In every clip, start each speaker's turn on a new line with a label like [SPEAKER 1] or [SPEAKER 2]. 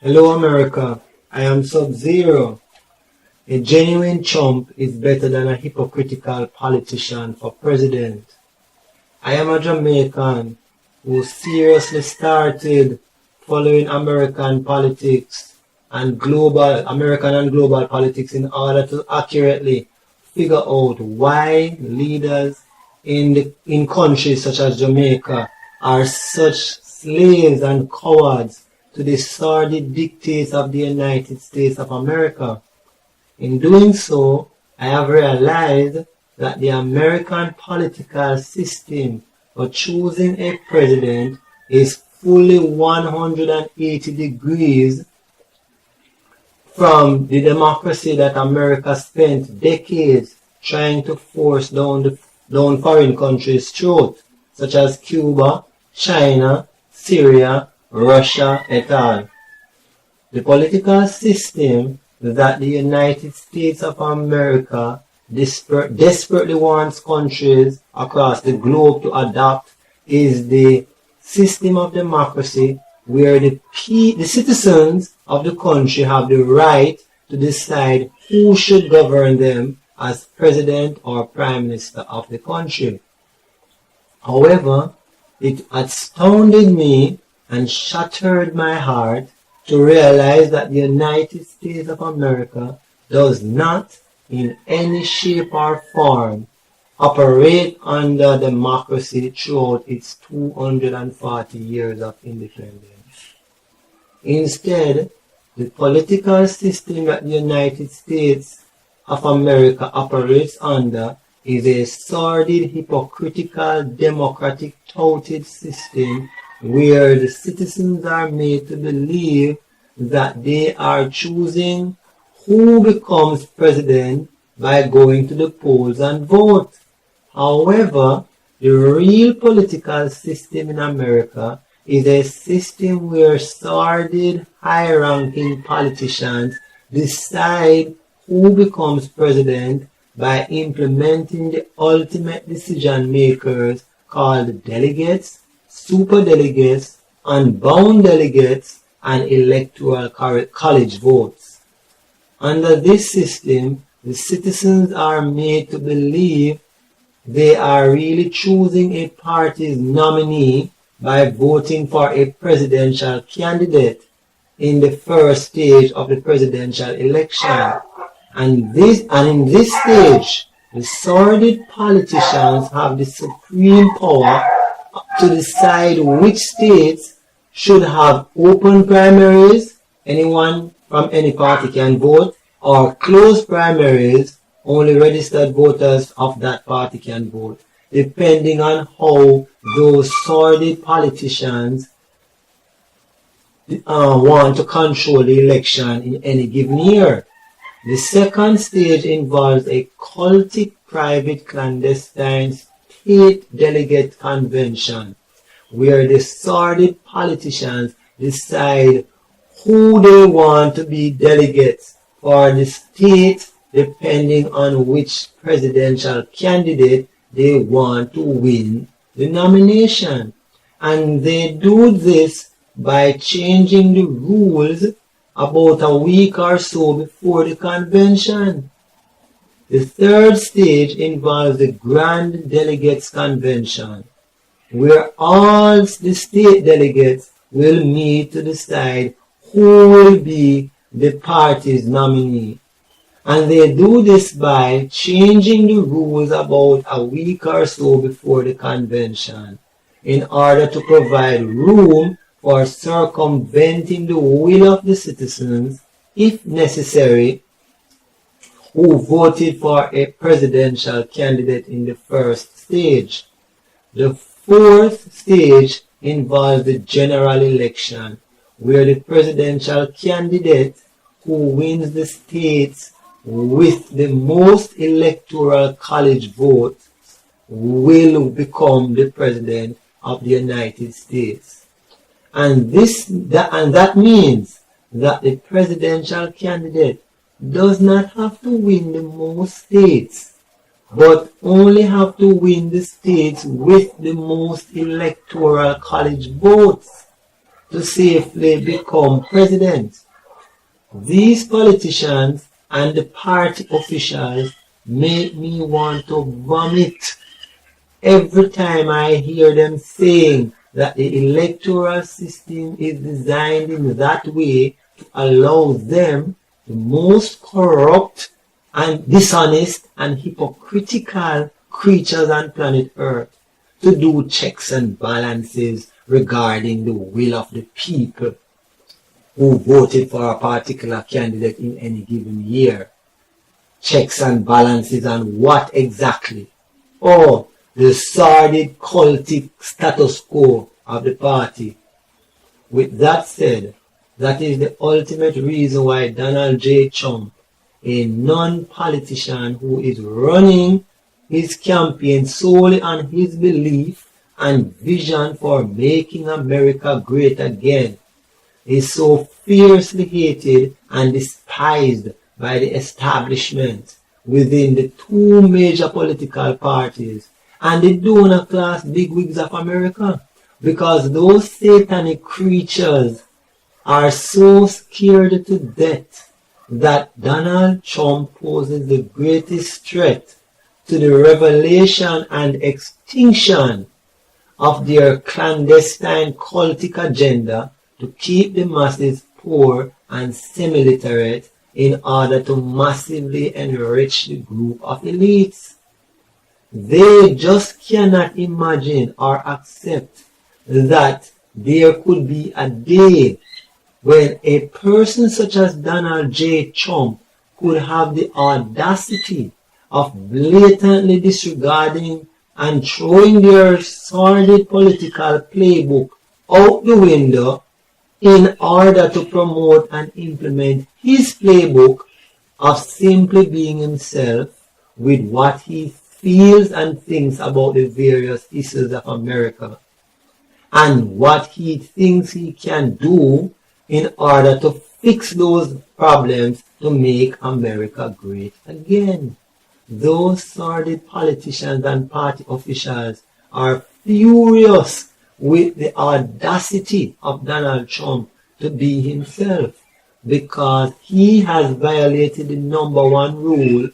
[SPEAKER 1] Hello America, I am Sub-Zero. A genuine chump is better than a hypocritical politician for president. I am a Jamaican who seriously started following American politics and American and global politics in order to accurately figure out why leaders in countries such as Jamaica are such slaves and cowards to the sordid dictates of the United States of America. In doing so, I have realized that the American political system for choosing a president is fully 180 degrees from the democracy that America spent decades trying to force down foreign countries' throat, such as Cuba, China, Syria, Russia, et al. The political system that the United States of America desperately wants countries across the globe to adopt is the system of democracy where the citizens of the country have the right to decide who should govern them as president or prime minister of the country. However, it astounded me and shattered my heart to realize that the United States of America does not, in any shape or form, operate under democracy throughout its 240 years of independence. Instead, the political system that the United States of America operates under is a sordid, hypocritical, democratic, touted system where the citizens are made to believe that they are choosing who becomes president by going to the polls and vote. However, the real political system in America is a system where sordid, high-ranking politicians decide who becomes president by implementing the ultimate decision makers called delegates, superdelegates, unbound delegates, and electoral college votes. Under this system, the citizens are made to believe they are really choosing a party's nominee by voting for a presidential candidate in the first stage of the presidential election. And in this stage, the sordid politicians have the supreme power to decide which states should have open primaries, anyone from any party can vote, or closed primaries, only registered voters of that party can vote, depending on how those sordid politicians want to control the election in any given year. The second stage involves a cultic, private, clandestine state delegate convention, where the sordid politicians decide who they want to be delegates for the state depending on which presidential candidate they want to win the nomination. And they do this by changing the rules about a week or so before the convention. The third stage involves the Grand Delegates Convention, where all the state delegates will meet to decide who will be the party's nominee. And they do this by changing the rules about a week or so before the convention in order to provide room for circumventing the will of the citizens, if necessary, who voted for a presidential candidate in the first stage. The fourth stage involves the general election, where the presidential candidate who wins the states with the most electoral college votes will become the president of the United States. And that means that the presidential candidate does not have to win the most states, but only have to win the states with the most electoral college votes. to safely become president. These politicians and the party officials make me want to vomit every time I hear them saying that the electoral system is designed in that way to allow them, the most corrupt and dishonest and hypocritical creatures on planet Earth, to do checks and balances regarding the will of the people who voted for a particular candidate in any given year. Checks and balances on what exactly? Oh, the sordid cultic status quo of the party. With that said, that is the ultimate reason why Donald J. Trump, a non-politician who is running his campaign solely on his belief and vision for making America great again, is so fiercely hated and despised by the establishment within the two major political parties and the donor class bigwigs of America, because those satanic creatures are so scared to death that Donald Trump poses the greatest threat to the revelation and extinction of their clandestine cultic agenda to keep the masses poor and semi-literate in order to massively enrich the group of elites. They just cannot imagine or accept that there could be a day when a person such as Donald J. Trump could have the audacity of blatantly disregarding and throwing their sordid political playbook out the window in order to promote and implement his playbook of simply being himself with what he feels and thinks about the various issues of America and what he thinks he can do in order to fix those problems to make America great again. Those sordid politicians and party officials are furious with the audacity of Donald Trump to be himself, because he has violated the number one rule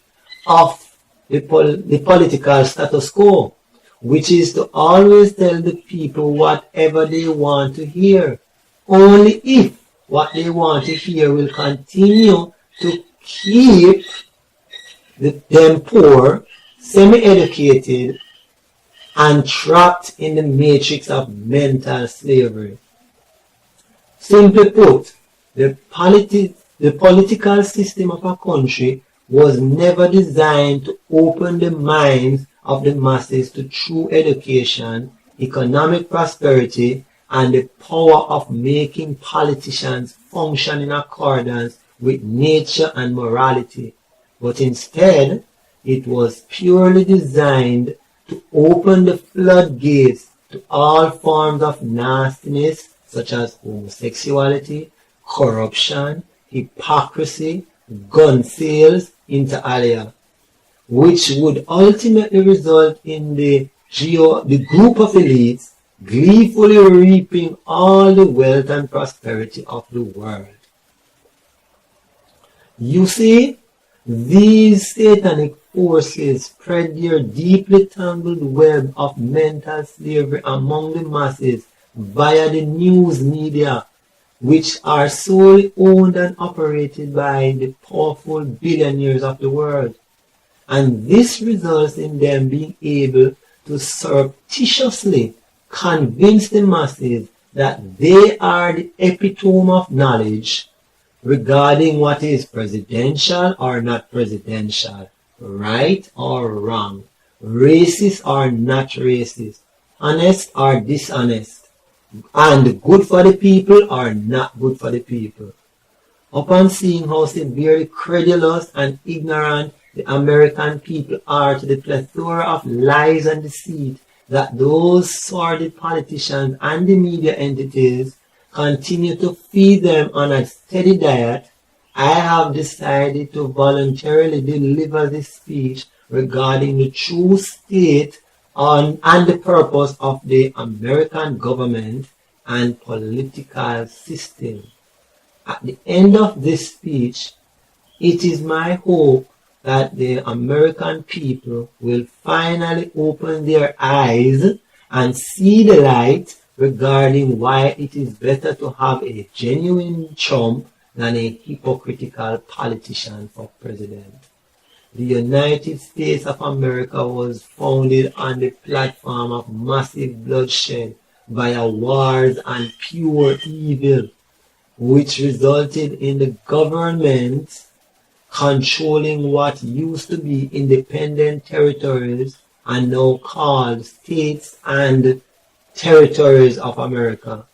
[SPEAKER 1] of the political status quo, which is to always tell the people whatever they want to hear, only if what they want to hear will continue to keep them poor, semi-educated, and trapped in the matrix of mental slavery. Simply put, the political system of a country was never designed to open the minds of the masses to true education, economic prosperity, and the power of making politicians function in accordance with nature and morality. But instead, it was purely designed to open the floodgates to all forms of nastiness, such as homosexuality, corruption, hypocrisy, gun sales, inter alia, which would ultimately result in the group of elites gleefully reaping all the wealth and prosperity of the world. You see, these satanic forces spread their deeply tangled web of mental slavery among the masses via the news media, which are solely owned and operated by the powerful billionaires of the world. And this results in them being able to surreptitiously convince the masses that they are the epitome of knowledge regarding what is presidential or not presidential, right or wrong, racist or not racist, honest or dishonest, and good for the people or not good for the people. Upon seeing how severely credulous and ignorant the American people are to the plethora of lies and deceit that those sordid politicians and the media entities continue to feed them on a steady diet, I have decided to voluntarily deliver this speech regarding the true state and the purpose of the American government and political system. At the end of this speech, it is my hope that the American people will finally open their eyes and see the light regarding why it is better to have a genuine Trump than a hypocritical politician for president. The United States of America was founded on the platform of massive bloodshed via wars and pure evil, which resulted in the government controlling what used to be independent territories and now called states and territories of America.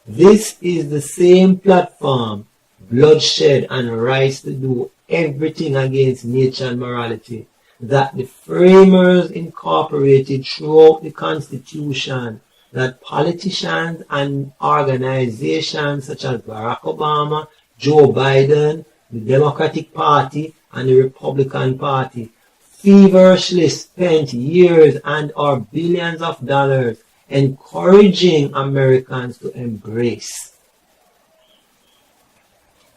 [SPEAKER 1] This is the same platform, bloodshed and rights to do everything against nature and morality, that the framers incorporated throughout the Constitution, that politicians and organizations such as Barack Obama, Joe Biden, the Democratic Party, and the Republican Party feverishly spent years and or billions of dollars encouraging Americans to embrace.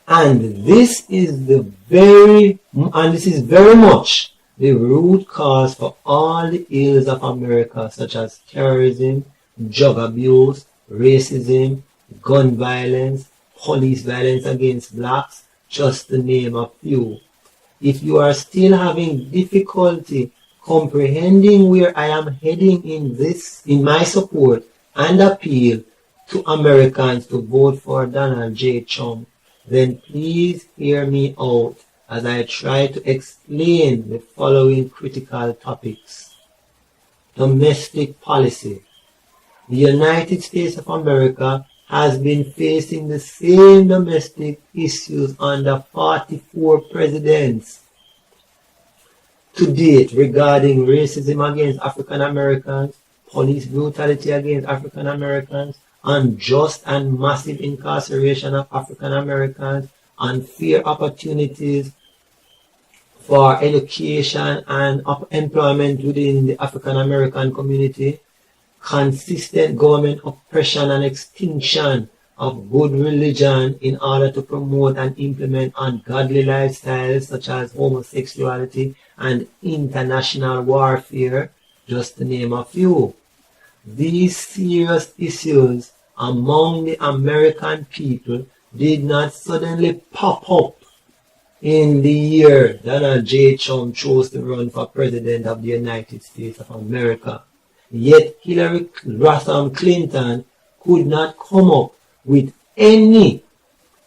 [SPEAKER 1] And this is very much the root cause for all the ills of America, such as terrorism, drug abuse, racism, gun violence, police violence against blacks, just to name a few. If you are still having difficulty comprehending where I am heading in my support and appeal to Americans to vote for Donald J. Trump, then please hear me out as I try to explain the following critical topics. Domestic policy. The United States of America has been facing the same domestic issues under 44 presidents to date regarding racism against African Americans, police brutality against African Americans, unjust and massive incarceration of African Americans, unfair opportunities for education and employment within the African American community, consistent government oppression and extinction of good religion in order to promote and implement ungodly lifestyles such as homosexuality and international warfare, just to name a few. These serious issues among the American people did not suddenly pop up in the year Donald J. Trump chose to run for President of the United States of America. Yet Hillary Clinton could not come up with any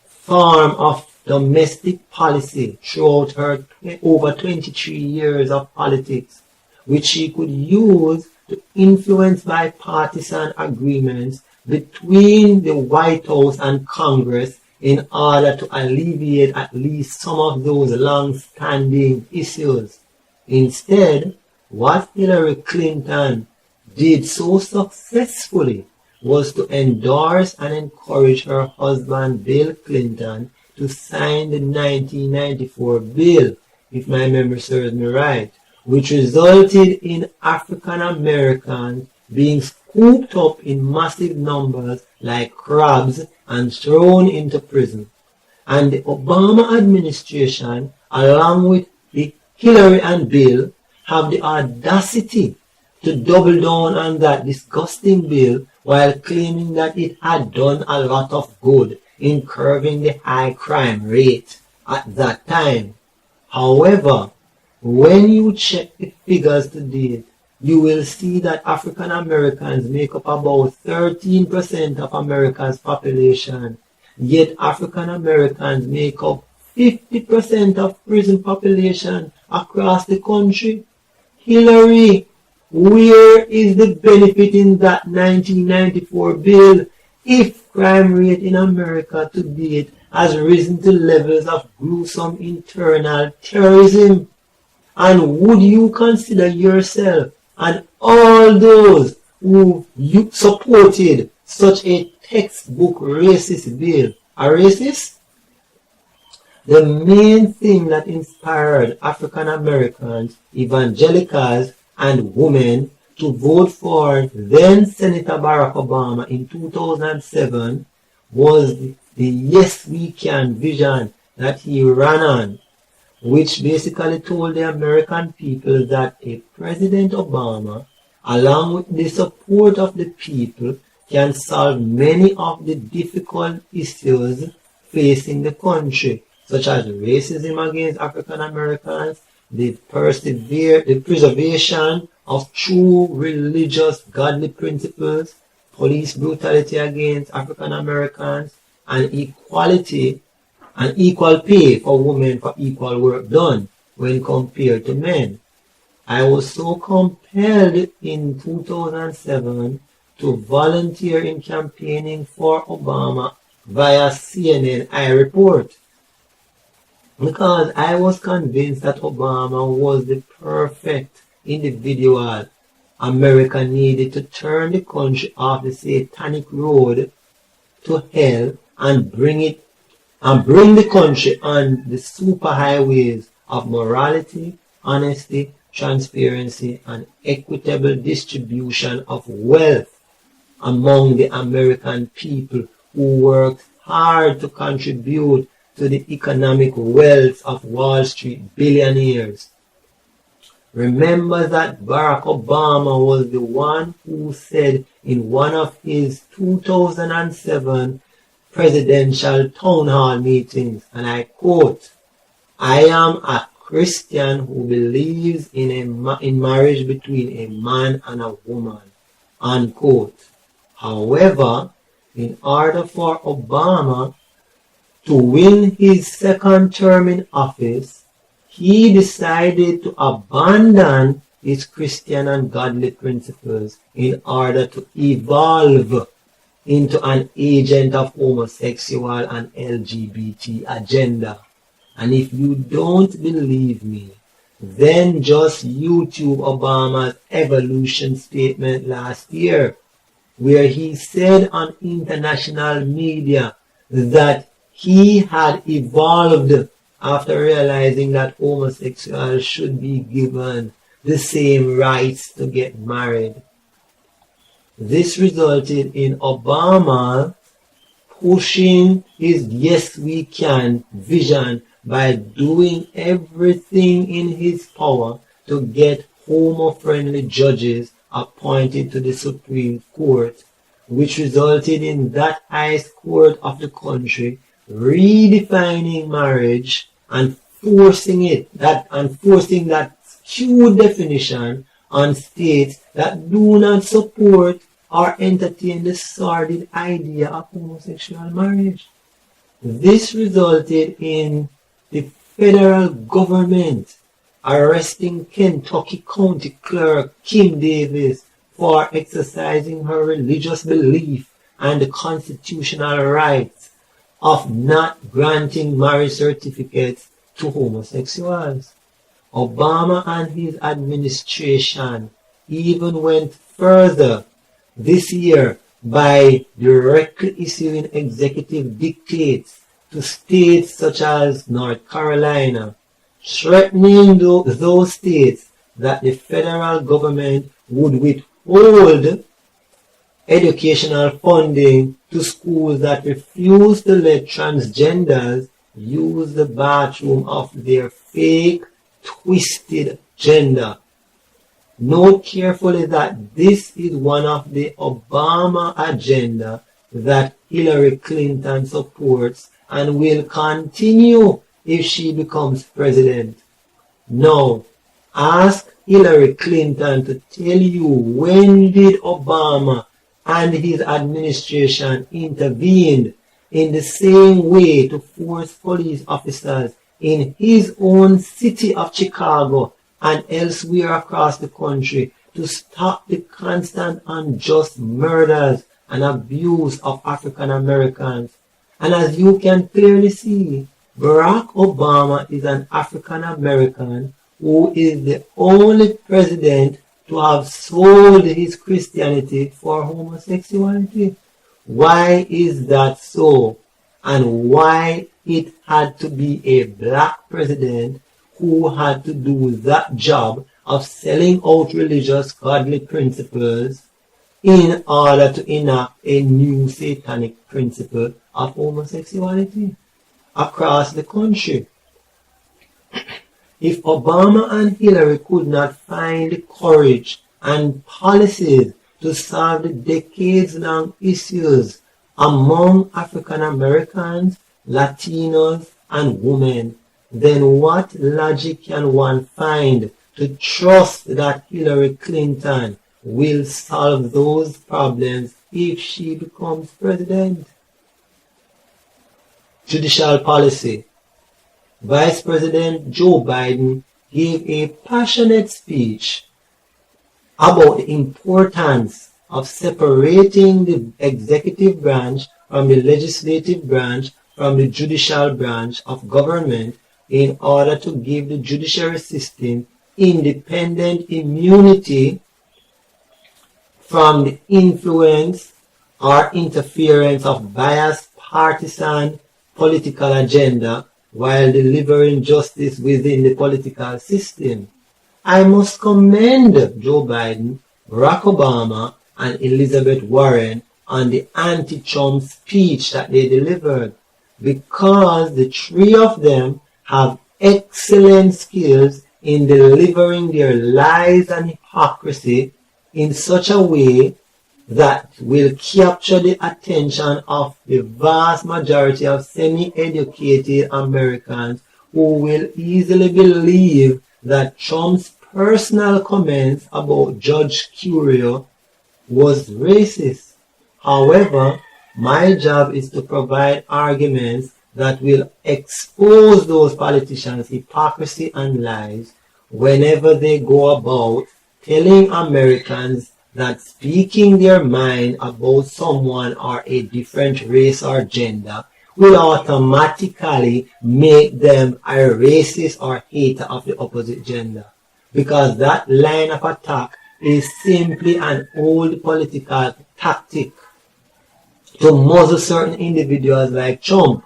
[SPEAKER 1] form of domestic policy throughout her over 23 years of politics, which she could use to influence bipartisan agreements between the White House and Congress in order to alleviate at least some of those long-standing issues. Instead, what Hillary Clinton did so successfully was to endorse and encourage her husband Bill Clinton to sign the 1994 bill, if my memory serves me right, which resulted in African Americans being scooped up in massive numbers like crabs and thrown into prison. And the Obama administration, along with the Hillary and Bill, have the audacity to double down on that disgusting bill while claiming that it had done a lot of good in curbing the high crime rate at that time. However, when you check the figures to date, you will see that African Americans make up about 13% of America's population, yet African Americans make up 50% of prison population across the country. Hillary, where is the benefit in that 1994 bill if crime rate in America to date has risen to levels of gruesome internal terrorism? And would you consider yourself and all those who you supported such a textbook racist bill a racist? The main thing that inspired African Americans, evangelicals, and women to vote for then Senator Barack Obama in 2007 was the Yes We Can vision that he ran on, which basically told the American people that a President Obama, along with the support of the people, can solve many of the difficult issues facing the country, such as racism against African Americans, the preservation of true religious godly principles, police brutality against African Americans, and equality and equal pay for women for equal work done when compared to men. I was so compelled in 2007 to volunteer in campaigning for Obama via CNN iReport, because I was convinced that Obama was the perfect individual America needed to turn the country off the satanic road to hell and bring the country on the super highways of morality, honesty, transparency, and equitable distribution of wealth among the American people who worked hard to contribute to the economic wealth of Wall Street billionaires. Remember that Barack Obama was the one who said in one of his 2007 presidential town hall meetings, and I quote, "I am a Christian who believes in marriage between a man and a woman," unquote. However, in order for Obama to win his second term in office, he decided to abandon his Christian and godly principles in order to evolve into an agent of homosexual and LGBT agenda. And if you don't believe me, then just YouTube Obama's evolution statement last year, where he said on international media that he had evolved after realizing that homosexuals should be given the same rights to get married. This resulted in Obama pushing his Yes We Can vision by doing everything in his power to get homo-friendly judges appointed to the Supreme Court, which resulted in that highest court of the country redefining marriage and forcing that skewed definition on states that do not support or entertain the sordid idea of homosexual marriage. This resulted in the federal government arresting Kentucky County Clerk Kim Davis for exercising her religious belief and the constitutional rights of not granting marriage certificates to homosexuals. Obama and his administration even went further this year by directly issuing executive dictates to states such as North Carolina, threatening those states that the federal government would withhold educational funding to schools that refuse to let transgenders use the bathroom of their fake, twisted gender. Note carefully that this is one of the Obama agenda that Hillary Clinton supports and will continue if she becomes president. Now, ask Hillary Clinton to tell you when did Obama and his administration intervened in the same way to force police officers in his own city of Chicago and elsewhere across the country to stop the constant unjust murders and abuse of African Americans. And as you can clearly see, Barack Obama is an African American who is the only president to have sold his Christianity for homosexuality. Why is that so? And why it had to be a black president who had to do that job of selling out religious godly principles in order to enact a new satanic principle of homosexuality across the country. If Obama and Hillary could not find the courage and policies to solve the decades-long issues among African Americans, Latinos, and women, then what logic can one find to trust that Hillary Clinton will solve those problems if she becomes president? Judicial policy. Vice President Joe Biden gave a passionate speech about the importance of separating the executive branch from the legislative branch from the judicial branch of government in order to give the judiciary system independent immunity from the influence or interference of biased partisan political agenda while delivering justice within the political system. I must commend Joe Biden, Barack Obama, and Elizabeth Warren on the anti-Trump speech that they delivered, because the three of them have excellent skills in delivering their lies and hypocrisy in such a way that will capture the attention of the vast majority of semi-educated Americans who will easily believe that Trump's personal comments about Judge Curio was racist. However, my job is to provide arguments that will expose those politicians' hypocrisy and lies whenever they go about telling Americans that speaking their mind about someone or a different race or gender will automatically make them a racist or hater of the opposite gender. Because that line of attack is simply an old political tactic to muzzle certain individuals like Trump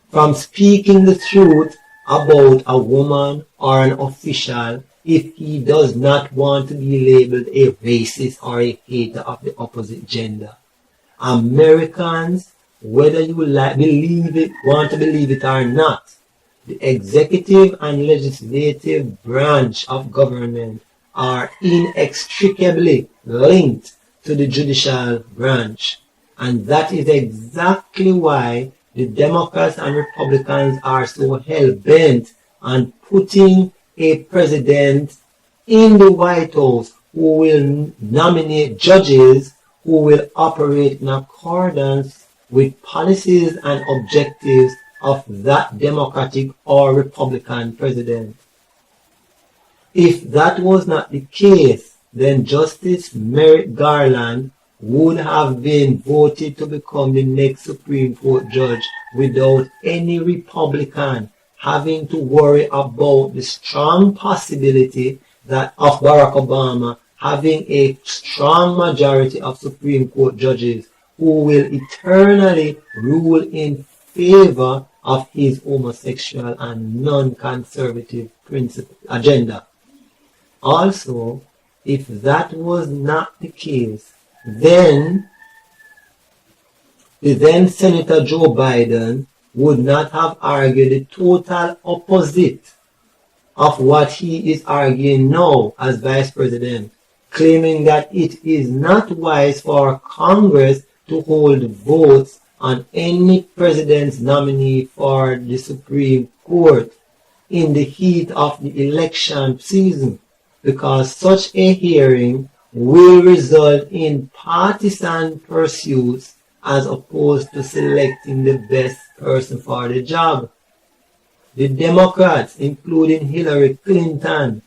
[SPEAKER 1] from speaking the truth about a woman or an official if he does not want to be labeled a racist or a hater of the opposite gender. Americans, whether you believe it, want to believe it or not, the executive and legislative branch of government are inextricably linked to the judicial branch. And that is exactly why the Democrats and Republicans are so hell-bent on putting a president in the White House who will nominate judges who will operate in accordance with policies and objectives of that Democratic or Republican president. If that was not the case, then Justice Merrick Garland would have been voted to become the next Supreme Court judge without any Republican having to worry about the strong possibility that of Barack Obama having a strong majority of Supreme Court judges who will eternally rule in favor of his homosexual and non-conservative agenda. Also, if that was not the case, then the then Senator Joe Biden would not have argued the total opposite of what he is arguing now as Vice President, claiming that it is not wise for Congress to hold votes on any president's nominee for the Supreme Court in the heat of the election season, because such a hearing will result in partisan pursuits as opposed to selecting the best person for the job. The Democrats, including Hillary Clinton,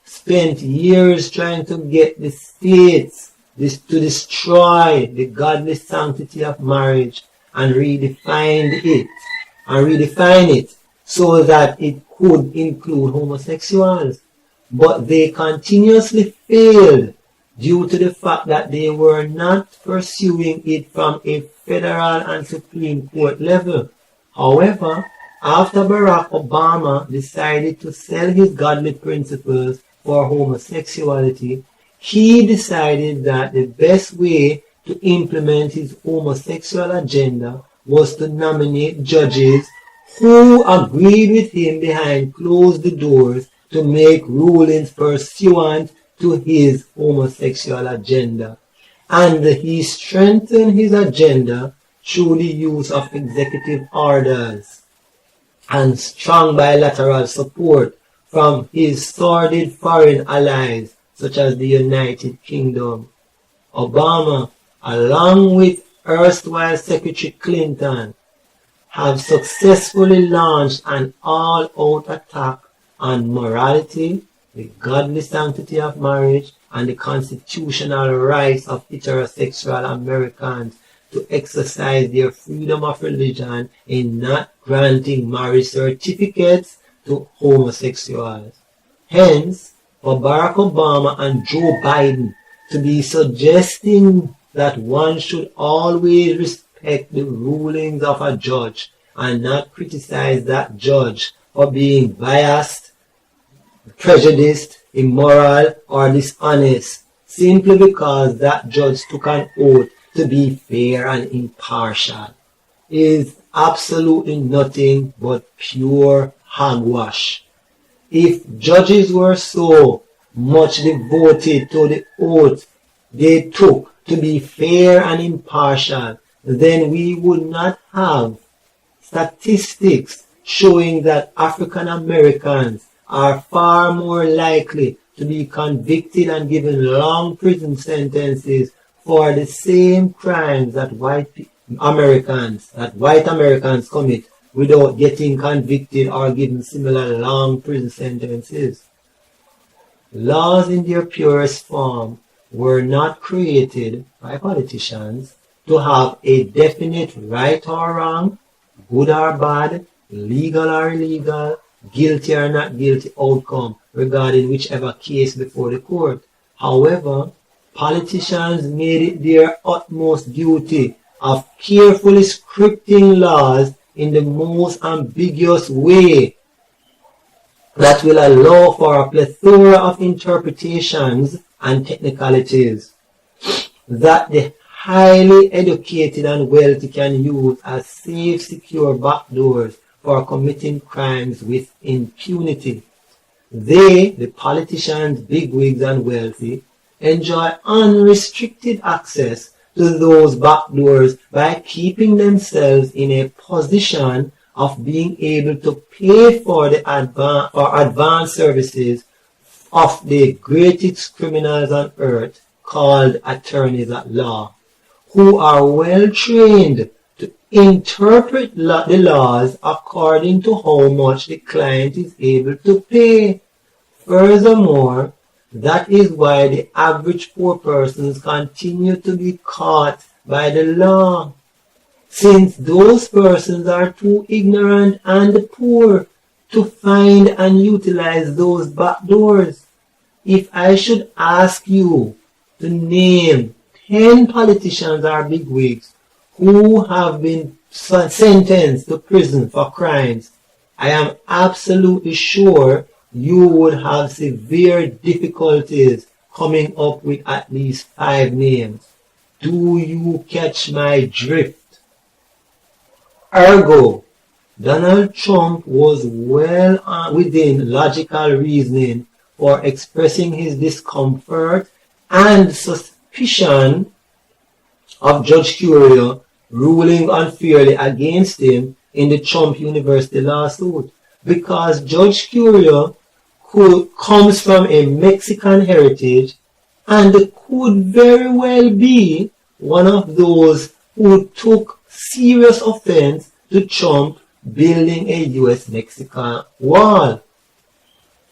[SPEAKER 1] spent years trying to get the states to destroy the godly sanctity of marriage and redefine it so that it could include homosexuals. But they continuously failed due to the fact that they were not pursuing it from a federal and Supreme Court level. However, after Barack Obama decided to sell his godly principles for homosexuality, he decided that the best way to implement his homosexual agenda was to nominate judges who agreed with him behind closed doors to make rulings pursuant to his homosexual agenda. And he strengthened his agenda through the use of executive orders and strong bilateral support from his sordid foreign allies such as the United Kingdom. Obama, along with erstwhile Secretary Clinton, have successfully launched an all-out attack on morality, the godly sanctity of marriage, and the constitutional rights of heterosexual Americans to exercise their freedom of religion in not granting marriage certificates to homosexuals. Hence, for Barack Obama and Joe Biden to be suggesting that one should always respect the rulings of a judge and not criticize that judge for being biased, prejudiced, immoral, or dishonest, simply because that judge took an oath to be fair and impartial, is absolutely nothing but pure hogwash. If judges were so much devoted to the oath they took to be fair and impartial, then we would not have statistics showing that African Americans are far more likely to be convicted and given long prison sentences for the same crimes that white Americans commit without getting convicted or given similar long prison sentences. Laws in their purest form were not created by politicians to have a definite right or wrong, good or bad, legal or illegal, guilty or not guilty outcome regarding whichever case before the court. However, politicians made it their utmost duty of carefully scripting laws in the most ambiguous way that will allow for a plethora of interpretations and technicalities that the highly educated and wealthy can use as safe, secure backdoors for committing crimes with impunity. They, the politicians, bigwigs, and wealthy, enjoy unrestricted access to those backdoors by keeping themselves in a position of being able to pay for the advanced services of the greatest criminals on earth, called attorneys at law, who are well trained to interpret the laws according to how much the client is able to pay. Furthermore, that is why the average poor persons continue to be caught by the law, since those persons are too ignorant and poor to find and utilize those back doors. If I should ask you to name 10 politicians or bigwigs who have been sentenced to prison for crimes, I am absolutely sure you would have severe difficulties coming up with at least 5 names. Do you catch my drift? Ergo, Donald Trump was well within logical reasoning for expressing his discomfort and suspicion of Judge Curio ruling unfairly against him in the Trump University lawsuit, because Judge Curio comes from a Mexican heritage and could very well be one of those who took serious offense to Trump building a US-Mexican wall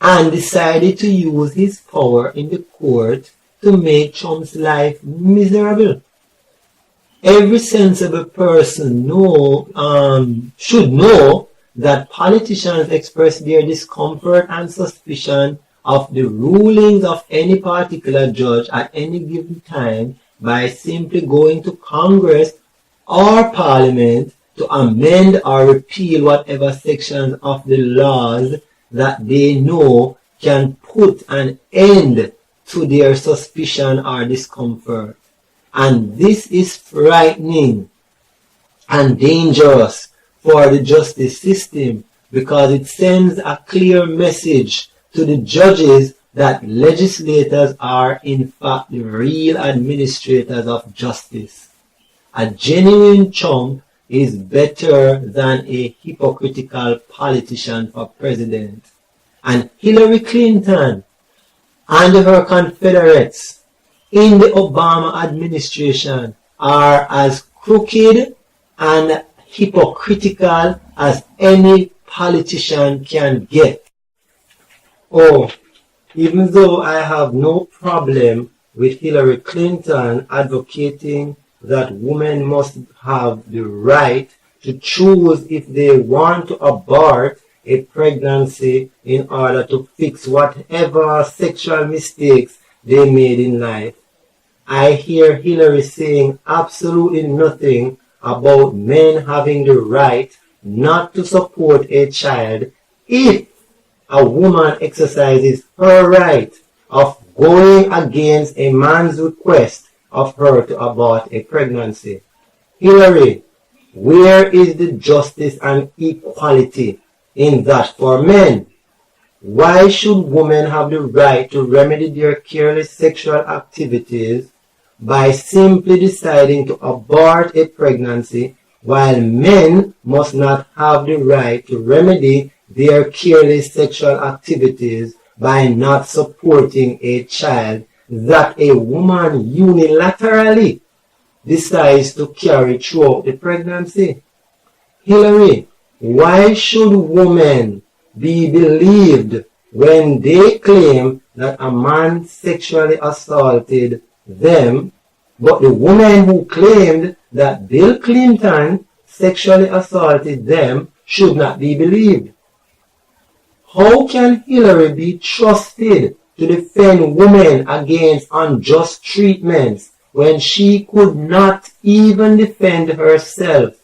[SPEAKER 1] and decided to use his power in the court to make Trump's life miserable. Every sensible person should know that politicians express their discomfort and suspicion of the rulings of any particular judge at any given time by simply going to Congress or Parliament to amend or repeal whatever sections of the laws that they know can put an end to their suspicion or discomfort. And this is frightening and dangerous for the justice system because it sends a clear message to the judges that legislators are in fact the real administrators of justice. A genuine chump is better than a hypocritical politician for president. And Hillary Clinton and her Confederates in the Obama administration are as crooked and hypocritical as any politician can get. Oh, even though I have no problem with Hillary Clinton advocating that women must have the right to choose if they want to abort a pregnancy in order to fix whatever sexual mistakes they made in life, I hear Hillary saying absolutely nothing about men having the right not to support a child if a woman exercises her right of going against a man's request of her to abort a pregnancy. Hillary, where is the justice and equality in that for men? Why should women have the right to remedy their careless sexual activities by simply deciding to abort a pregnancy, while men must not have the right to remedy their careless sexual activities by not supporting a child that a woman unilaterally decides to carry throughout the pregnancy? Hillary, why should women be believed when they claim that a man sexually assaulted them, but the woman who claimed that Bill Clinton sexually assaulted them should not be believed? How can Hillary be trusted to defend women against unjust treatments when she could not even defend herself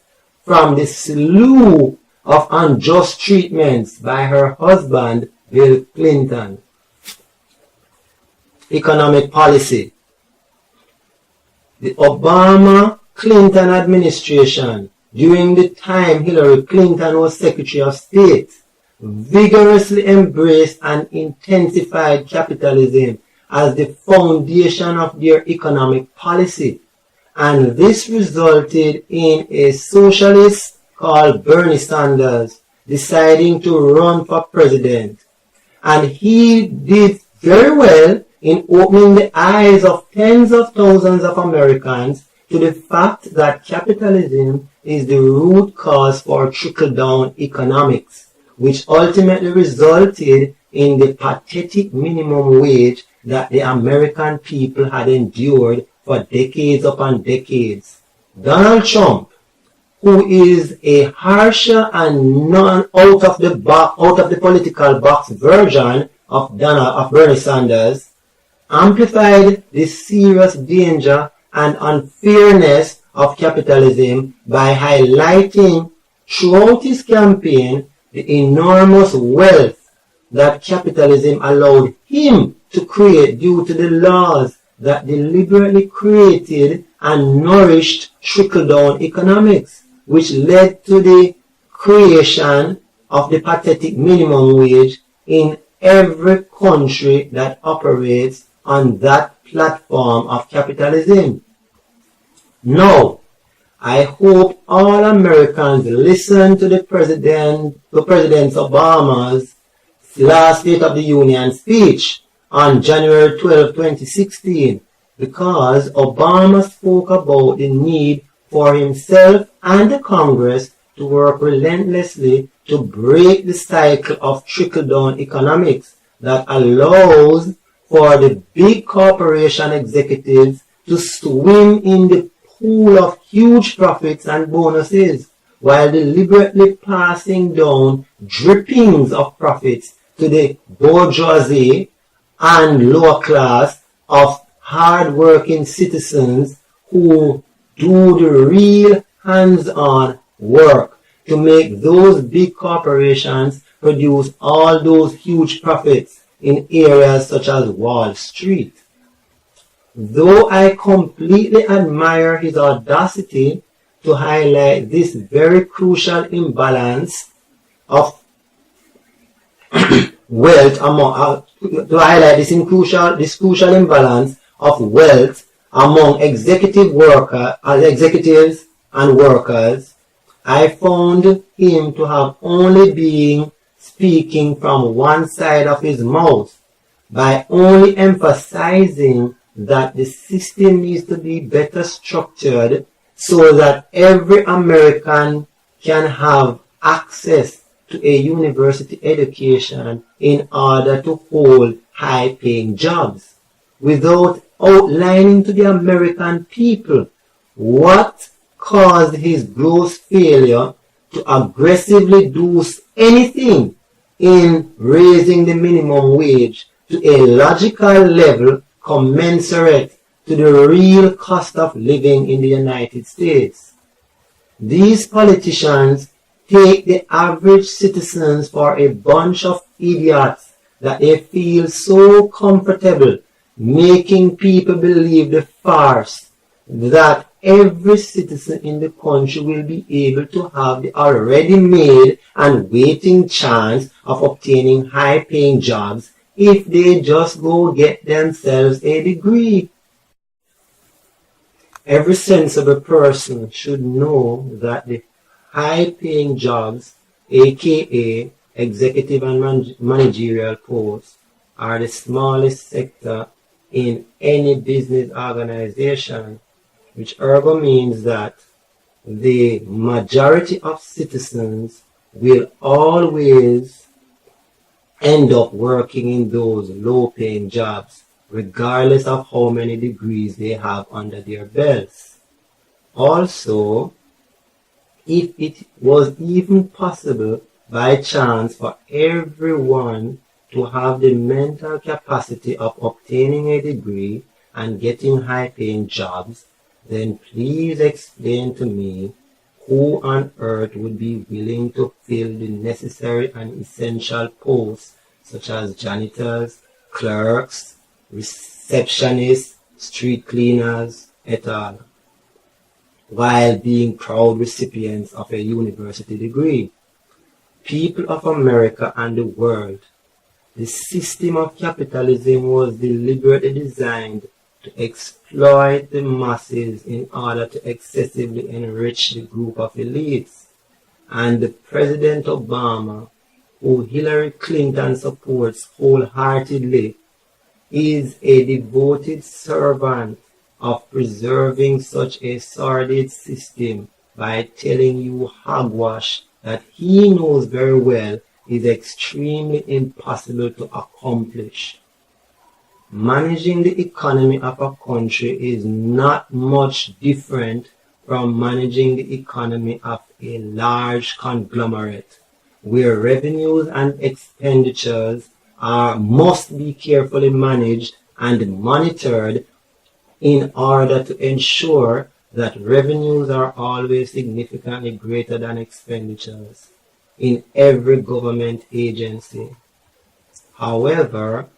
[SPEAKER 1] from the slew of unjust treatments by her husband, Bill Clinton? Economic policy. The Obama-Clinton administration, during the time Hillary Clinton was Secretary of State, vigorously embraced and intensified capitalism as the foundation of their economic policy. And this resulted in a socialist called Bernie Sanders deciding to run for president. And he did very well in opening the eyes of tens of thousands of Americans to the fact that capitalism is the root cause for trickle-down economics, which ultimately resulted in the pathetic minimum wage that the American people had endured for decades upon decades. Donald Trump, who is a harsher and out of the political box version of Bernie Sanders, amplified the serious danger and unfairness of capitalism by highlighting throughout his campaign the enormous wealth that capitalism allowed him to create due to the laws that deliberately created and nourished trickle-down economics, which led to the creation of the pathetic minimum wage in every country that operates on that platform of capitalism. Now, I hope all Americans listen to President Obama's last State of the Union speech on January 12, 2016, because Obama spoke about the need for himself and the Congress to work relentlessly to break the cycle of trickle-down economics that allows for the big corporation executives to swim in the pool of huge profits and bonuses, while deliberately passing down drippings of profits to the bourgeoisie and lower class of hard-working citizens who do the real hands-on work to make those big corporations produce all those huge profits, in areas such as Wall Street. Though I completely admire his audacity to highlight this very crucial imbalance of wealth among this crucial imbalance of wealth among executives and workers, I found him to have only been speaking from one side of his mouth by only emphasizing that the system needs to be better structured so that every American can have access to a university education in order to hold high-paying jobs, without outlining to the American people what caused his gross failure to aggressively do anything in raising the minimum wage to a logical level commensurate to the real cost of living in the United States. These politicians take the average citizens for a bunch of idiots that they feel so comfortable making people believe the farce that every citizen in the country will be able to have the already made and waiting chance of obtaining high-paying jobs if they just go get themselves a degree. Every sensible person should know that the high-paying jobs, aka executive and managerial posts, are the smallest sector in any business organization, which ergo means that the majority of citizens will always end up working in those low-paying jobs, regardless of how many degrees they have under their belts. Also, if it was even possible by chance for everyone to have the mental capacity of obtaining a degree and getting high-paying jobs, then please explain to me who on earth would be willing to fill the necessary and essential posts such as janitors, clerks, receptionists, street cleaners, et al., while being proud recipients of a university degree. People of America and the world, the system of capitalism was deliberately designed to exploit the masses in order to excessively enrich the group of elites. And the President Obama, who Hillary Clinton supports wholeheartedly, is a devoted servant of preserving such a sordid system by telling you hogwash that he knows very well is extremely impossible to accomplish. Managing the economy of a country is not much different from managing the economy of a large conglomerate, where revenues and expenditures must be carefully managed and monitored in order to ensure that revenues are always significantly greater than expenditures in every government agency. However,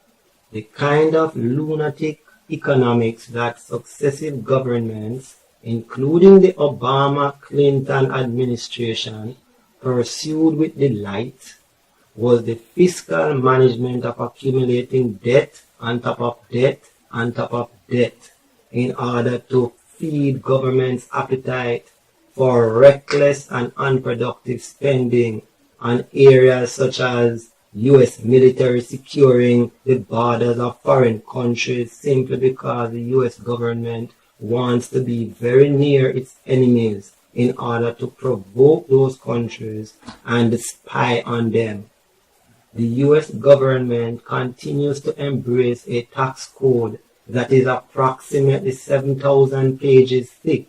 [SPEAKER 1] the kind of lunatic economics that successive governments, including the Obama-Clinton administration, pursued with delight was the fiscal management of accumulating debt on top of debt on top of debt in order to feed government's appetite for reckless and unproductive spending on areas such as U.S. military securing the borders of foreign countries simply because the U.S. government wants to be very near its enemies in order to provoke those countries and spy on them. The U.S. government continues to embrace a tax code that is approximately 7,000 pages thick,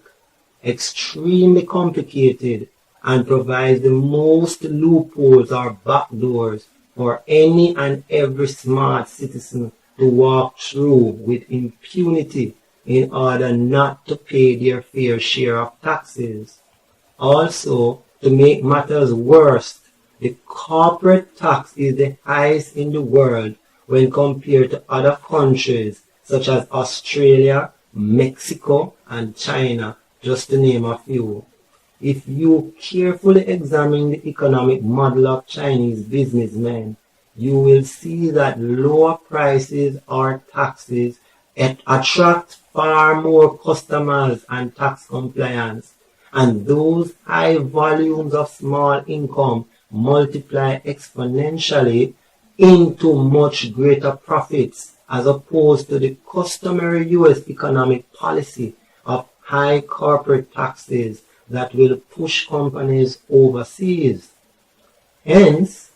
[SPEAKER 1] extremely complicated, and provides the most loopholes or backdoors for any and every smart citizen to walk through with impunity in order not to pay their fair share of taxes. Also, to make matters worse, the corporate tax is the highest in the world, when compared to other countries such as Australia, Mexico, and China, just to name a few. If you carefully examine the economic model of Chinese businessmen, you will see that lower prices or taxes attract far more customers and tax compliance, and those high volumes of small income multiply exponentially into much greater profits, as opposed to the customary U.S. economic policy of high corporate taxes that will push companies overseas. Hence,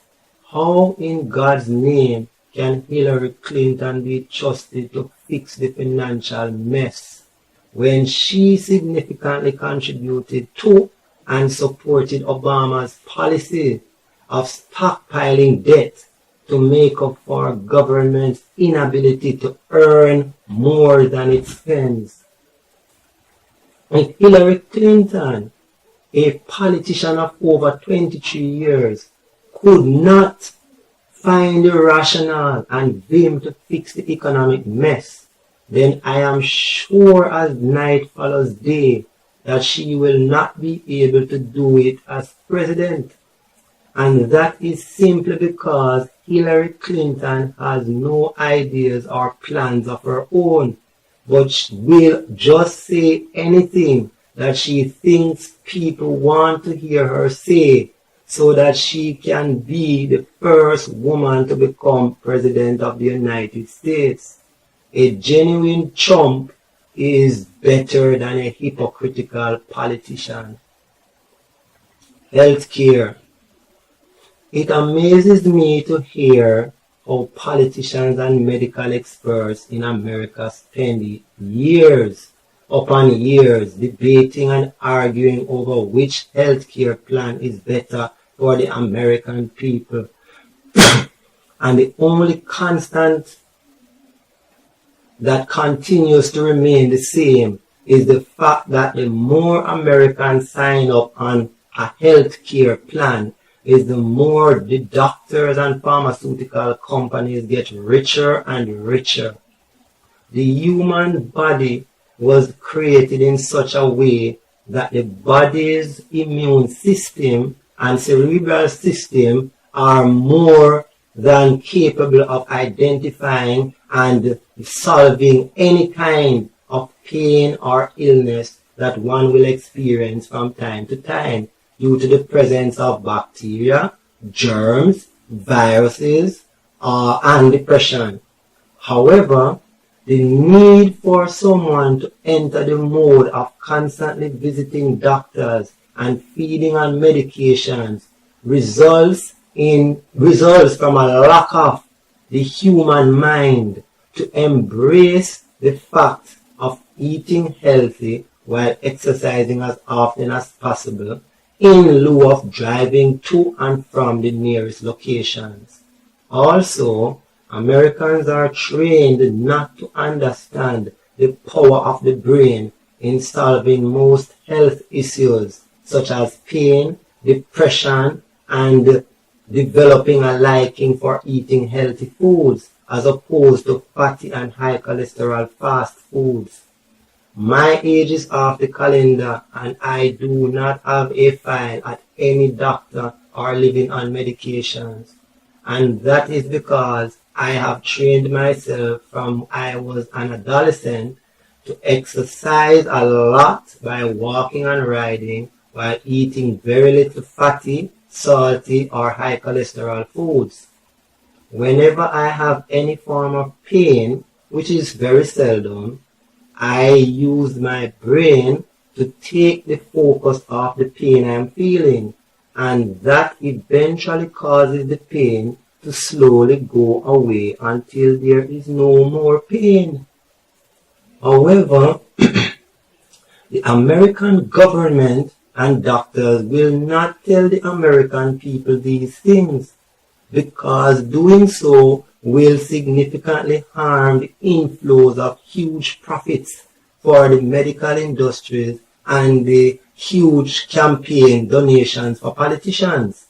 [SPEAKER 1] how in God's name can Hillary Clinton be trusted to fix the financial mess when she significantly contributed to and supported Obama's policy of stockpiling debt to make up for a government's inability to earn more than it spends? And Hillary Clinton, a politician of over 23 years, could not find the rationale and vim to fix the economic mess, then I am sure as night follows day that she will not be able to do it as president. And that is simply because Hillary Clinton has no ideas or plans of her own, but will just say anything that she thinks people want to hear her say, so that she can be the first woman to become president of the United States. A genuine chump is better than a hypocritical politician. Healthcare. It amazes me to hear how politicians and medical experts in America spend years upon years debating and arguing over which healthcare plan is better for the American people. And the only constant that continues to remain the same is the fact that the more Americans sign up on a healthcare plan, is the more the doctors and pharmaceutical companies get richer and richer. The human body was created in such a way that the body's immune system and cerebral system are more than capable of identifying and solving any kind of pain or illness that one will experience from time to time due to the presence of bacteria, germs, viruses, and depression. However, the need for someone to enter the mode of constantly visiting doctors and feeding on medications results from a lack of the human mind to embrace the fact of eating healthy while exercising as often as possible in lieu of driving to and from the nearest locations. Also, Americans are trained not to understand the power of the brain in solving most health issues such as pain, depression, and developing a liking for eating healthy foods as opposed to fatty and high cholesterol fast foods. My age is off the calendar and I do not have a file at any doctor or living on medications. And that is because I have trained myself from I was an adolescent to exercise a lot by walking and riding while eating very little fatty, salty, or high cholesterol foods. Whenever I have any form of pain, which is very seldom, I use my brain to take the focus off the pain I am feeling, and that eventually causes the pain to slowly go away until there is no more pain. However, the American government and doctors will not tell the American people these things, because doing so will significantly harm the inflows of huge profits for the medical industries and the huge campaign donations for politicians.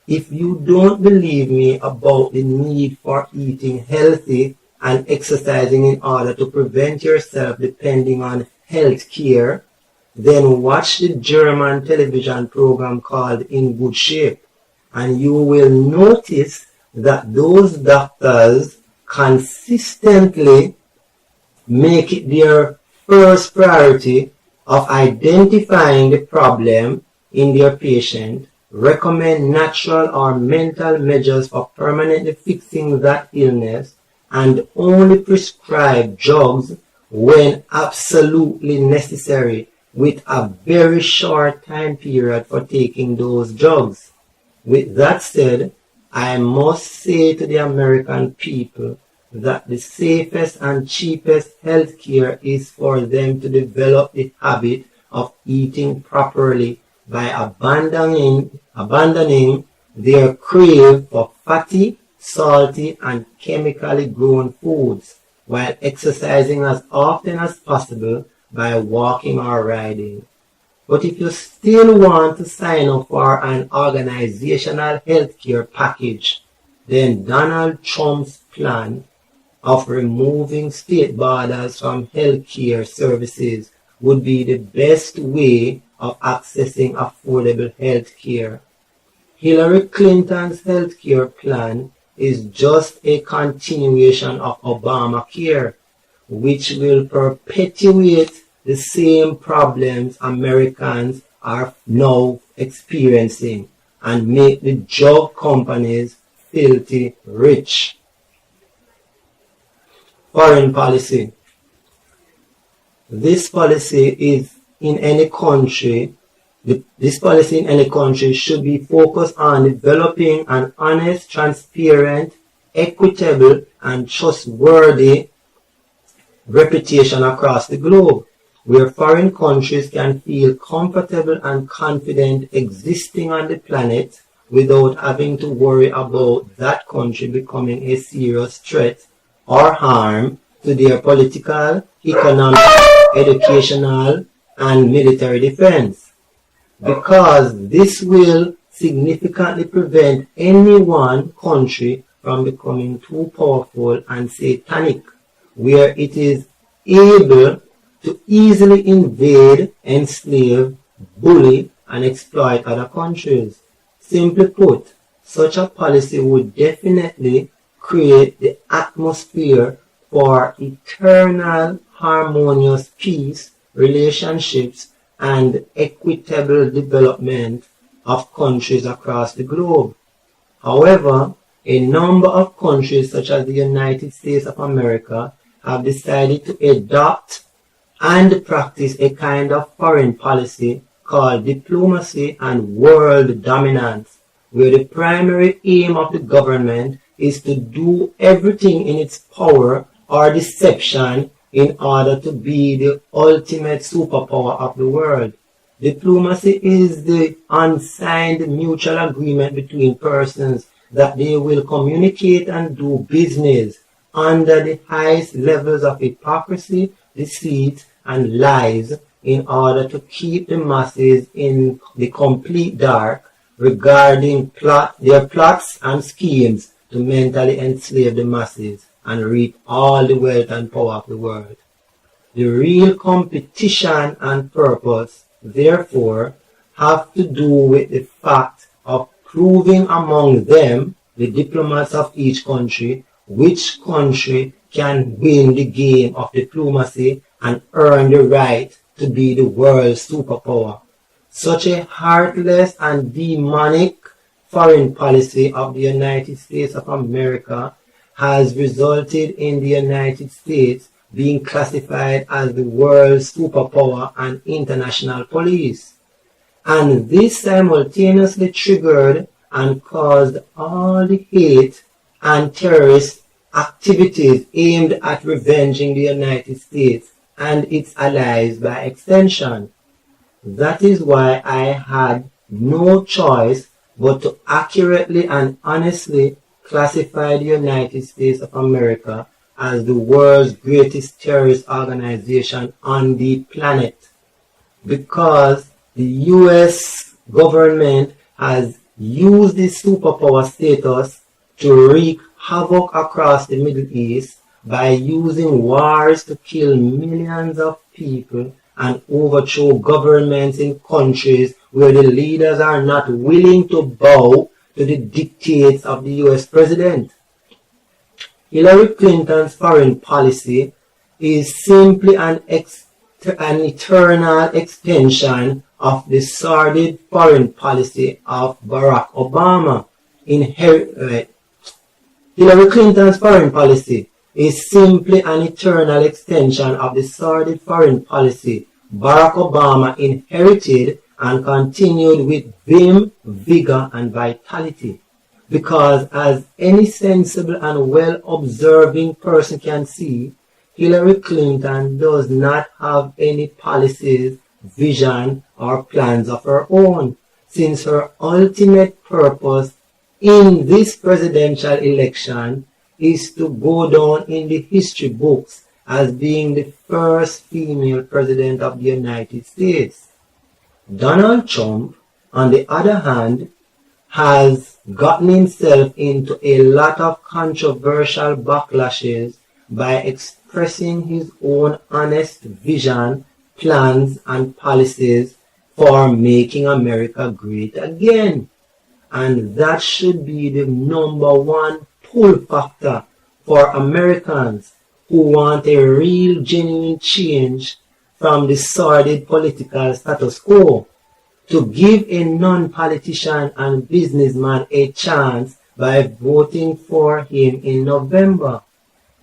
[SPEAKER 1] If you don't believe me about the need for eating healthy and exercising in order to prevent yourself depending on health care, then watch the German television program called In Good Shape, and you will notice that those doctors consistently make it their first priority of identifying the problem in their patient, recommend natural or mental measures for permanently fixing that illness, and only prescribe drugs when absolutely necessary, with a very short time period for taking those drugs. With that said, I must say to the American people that the safest and cheapest healthcare is for them to develop the habit of eating properly by abandoning their crave for fatty, salty, and chemically grown foods, while exercising as often as possible by walking or riding. But if you still want to sign up for an organizational healthcare package, then Donald Trump's plan of removing state borders from healthcare services would be the best way of accessing affordable healthcare. Hillary Clinton's healthcare plan is just a continuation of Obamacare, which will perpetuate the same problems Americans are now experiencing and make the drug companies filthy rich. Foreign policy. This policy in any country should be focused on developing an honest, transparent, equitable, and trustworthy reputation across the globe, where foreign countries can feel comfortable and confident existing on the planet without having to worry about that country becoming a serious threat or harm to their political, economic, educational, and military defense. Because this will significantly prevent any one country from becoming too powerful and satanic, where it is able to easily invade, enslave, bully, and exploit other countries. Simply put, such a policy would definitely create the atmosphere for eternal harmonious peace, relationships, and equitable development of countries across the globe. However, a number of countries such as the United States of America have decided to adopt and practice a kind of foreign policy called diplomacy and world dominance, where the primary aim of the government is to do everything in its power or deception in order to be the ultimate superpower of the world. Diplomacy is the unsigned mutual agreement between persons that they will communicate and do business under the highest levels of hypocrisy, deceit, and lies in order to keep the masses in the complete dark regarding their plots and schemes to mentally enslave the masses and reap all the wealth and power of the world. The real competition and purpose, therefore, have to do with the fact of proving among them, the diplomats of each country, which country can win the game of diplomacy and earn the right to be the world's superpower. Such a heartless and demonic foreign policy of the United States of America has resulted in the United States being classified as the world's superpower and international police. And this simultaneously triggered and caused all the hate and terrorist activities aimed at revenging the United States and its allies by extension. That is why I had no choice but to accurately and honestly classify the United States of America as the world's greatest terrorist organization on the planet, because the US government has use this superpower status to wreak havoc across the Middle East by using wars to kill millions of people and overthrow governments in countries where the leaders are not willing to bow to the dictates of the US president. Hillary Clinton's foreign policy is simply an eternal extension of the sordid foreign policy of Barack Obama. Hillary Clinton's foreign policy is simply an eternal extension of the sordid foreign policy Barack Obama inherited and continued with vim, vigor, and vitality. Because as any sensible and well-observing person can see, Hillary Clinton does not have any policies, vision, or plans of her own, since her ultimate purpose in this presidential election is to go down in the history books as being the first female president of the United States. Donald Trump, on the other hand, has gotten himself into a lot of controversial backlashes by expressing his own honest vision, plans, and policies for making America great again. And that should be the number one pull factor for Americans who want a real genuine change from the sordid political status quo, to give a non-politician and businessman a chance by voting for him in November.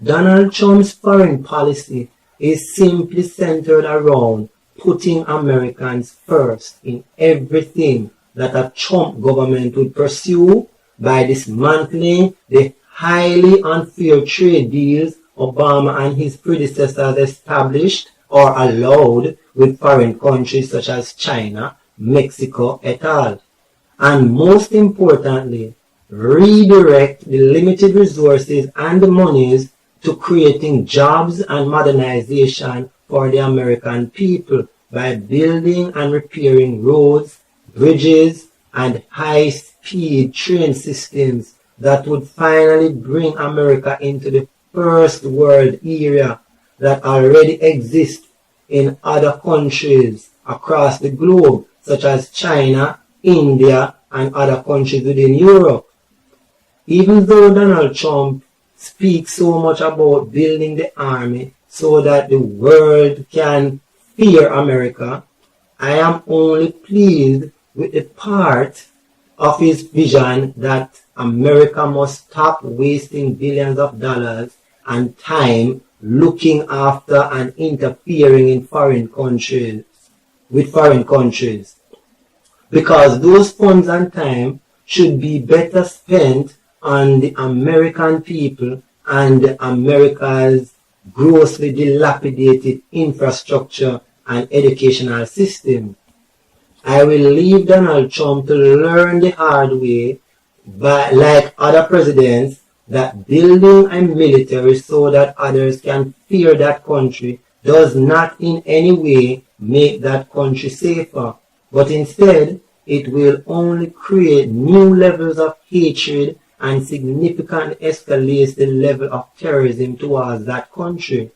[SPEAKER 1] Donald Trump's foreign policy is simply centered around putting Americans first in everything that a Trump government would pursue by dismantling the highly unfair trade deals Obama and his predecessors established or allowed with foreign countries such as China, Mexico, et al. And most importantly, redirect the limited resources and the monies to creating jobs and modernization for the American people by building and repairing roads, bridges, and high-speed train systems that would finally bring America into the first world era that already exists in other countries across the globe, such as China, India, and other countries within Europe. Even though Donald Trump speaks so much about building the army so that the world can fear America, I am only pleased with the part of his vision that America must stop wasting billions of dollars and time looking after and interfering in foreign countries, because those funds and time should be better spent on the American people and America's grossly dilapidated infrastructure and educational system. I will leave Donald Trump to learn the hard way, but like other presidents, that building a military so that others can fear that country does not in any way make that country safer, but instead it will only create new levels of hatred and significantly escalates the level of terrorism towards that country.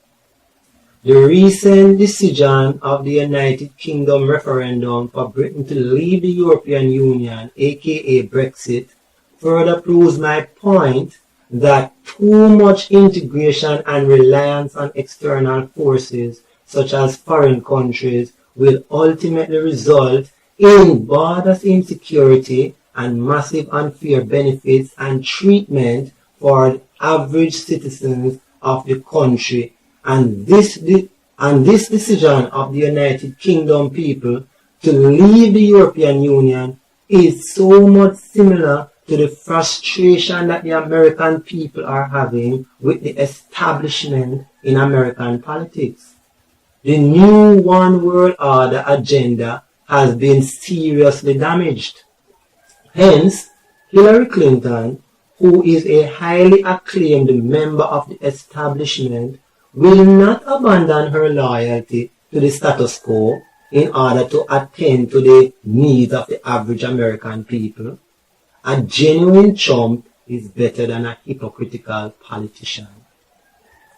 [SPEAKER 1] The recent decision of the United Kingdom referendum for Britain to leave the European Union, aka Brexit, further proves my point that too much integration and reliance on external forces, such as foreign countries, will ultimately result in borders insecurity and massive unfair benefits and treatment for average citizens of the country. And this decision of the United Kingdom people to leave the European Union is so much similar to the frustration that the American people are having with the establishment in American politics. The new one world order agenda has been seriously damaged. Hence, Hillary Clinton, who is a highly acclaimed member of the establishment, will not abandon her loyalty to the status quo in order to attend to the needs of the average American people. A genuine chump is better than a hypocritical politician.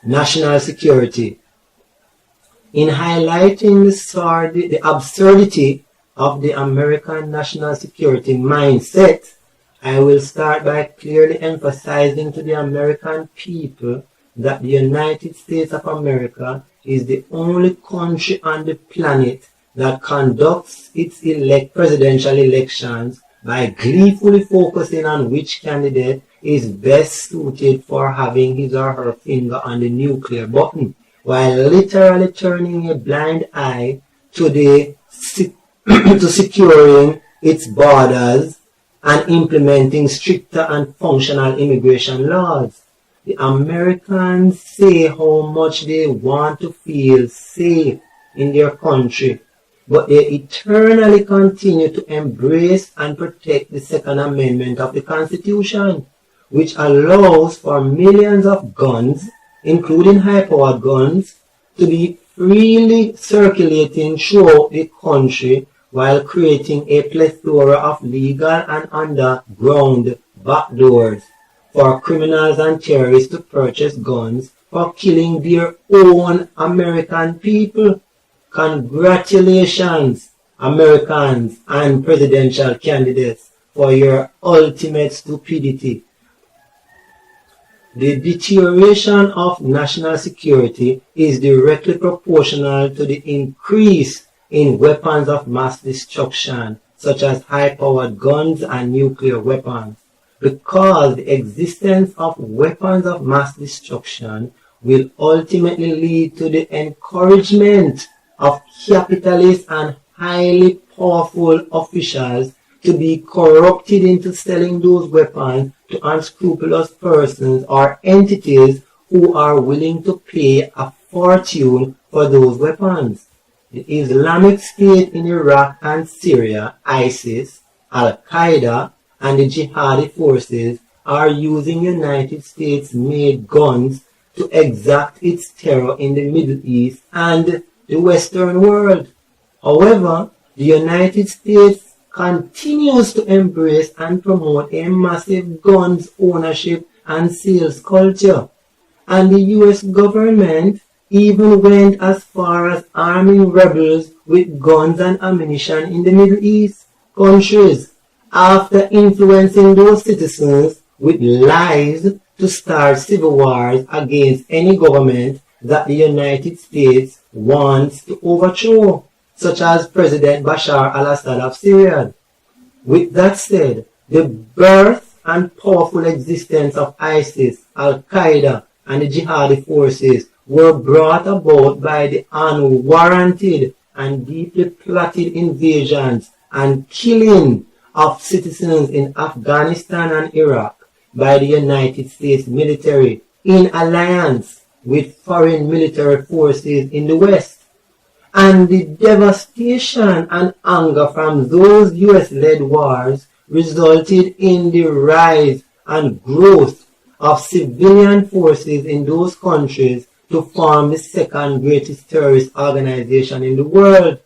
[SPEAKER 1] National security. In highlighting the absurdity of the American national security mindset, I will start by clearly emphasizing to the American people that the United States of America is the only country on the planet that conducts its presidential elections by gleefully focusing on which candidate is best suited for having his or her finger on the nuclear button, while literally turning a blind eye to to securing its borders and implementing stricter and functional immigration laws. The Americans say how much they want to feel safe in their country, but they eternally continue to embrace and protect the Second Amendment of the Constitution, which allows for millions of guns, including high-powered guns, to be freely circulating throughout the country while creating a plethora of legal and underground backdoors for criminals and terrorists to purchase guns for killing their own American people. Congratulations, Americans and presidential candidates, for your ultimate stupidity. The deterioration of national security is directly proportional to the increase in weapons of mass destruction, such as high-powered guns and nuclear weapons, because the existence of weapons of mass destruction will ultimately lead to the encouragement of capitalist and highly powerful officials to be corrupted into selling those weapons to unscrupulous persons or entities who are willing to pay a fortune for those weapons. The Islamic State in Iraq and Syria, ISIS, Al-Qaeda, and the jihadi forces are using United States-made guns to exact its terror in the Middle East and the Western world. However, the United States continues to embrace and promote a massive guns ownership and sales culture, and the US government even went as far as arming rebels with guns and ammunition in the Middle East countries after influencing those citizens with lies to start civil wars against any government that the United States wants to overthrow, such as President Bashar al-Assad of Syria. With that said, the birth and powerful existence of ISIS, Al-Qaeda, and the jihadi forces were brought about by the unwarranted and deeply plotted invasions and killing of citizens in Afghanistan and Iraq by the United States military in alliance with foreign military forces in the West, and the devastation and anger from those US-led wars resulted in the rise and growth of civilian forces in those countries to form the second greatest terrorist organization in the world,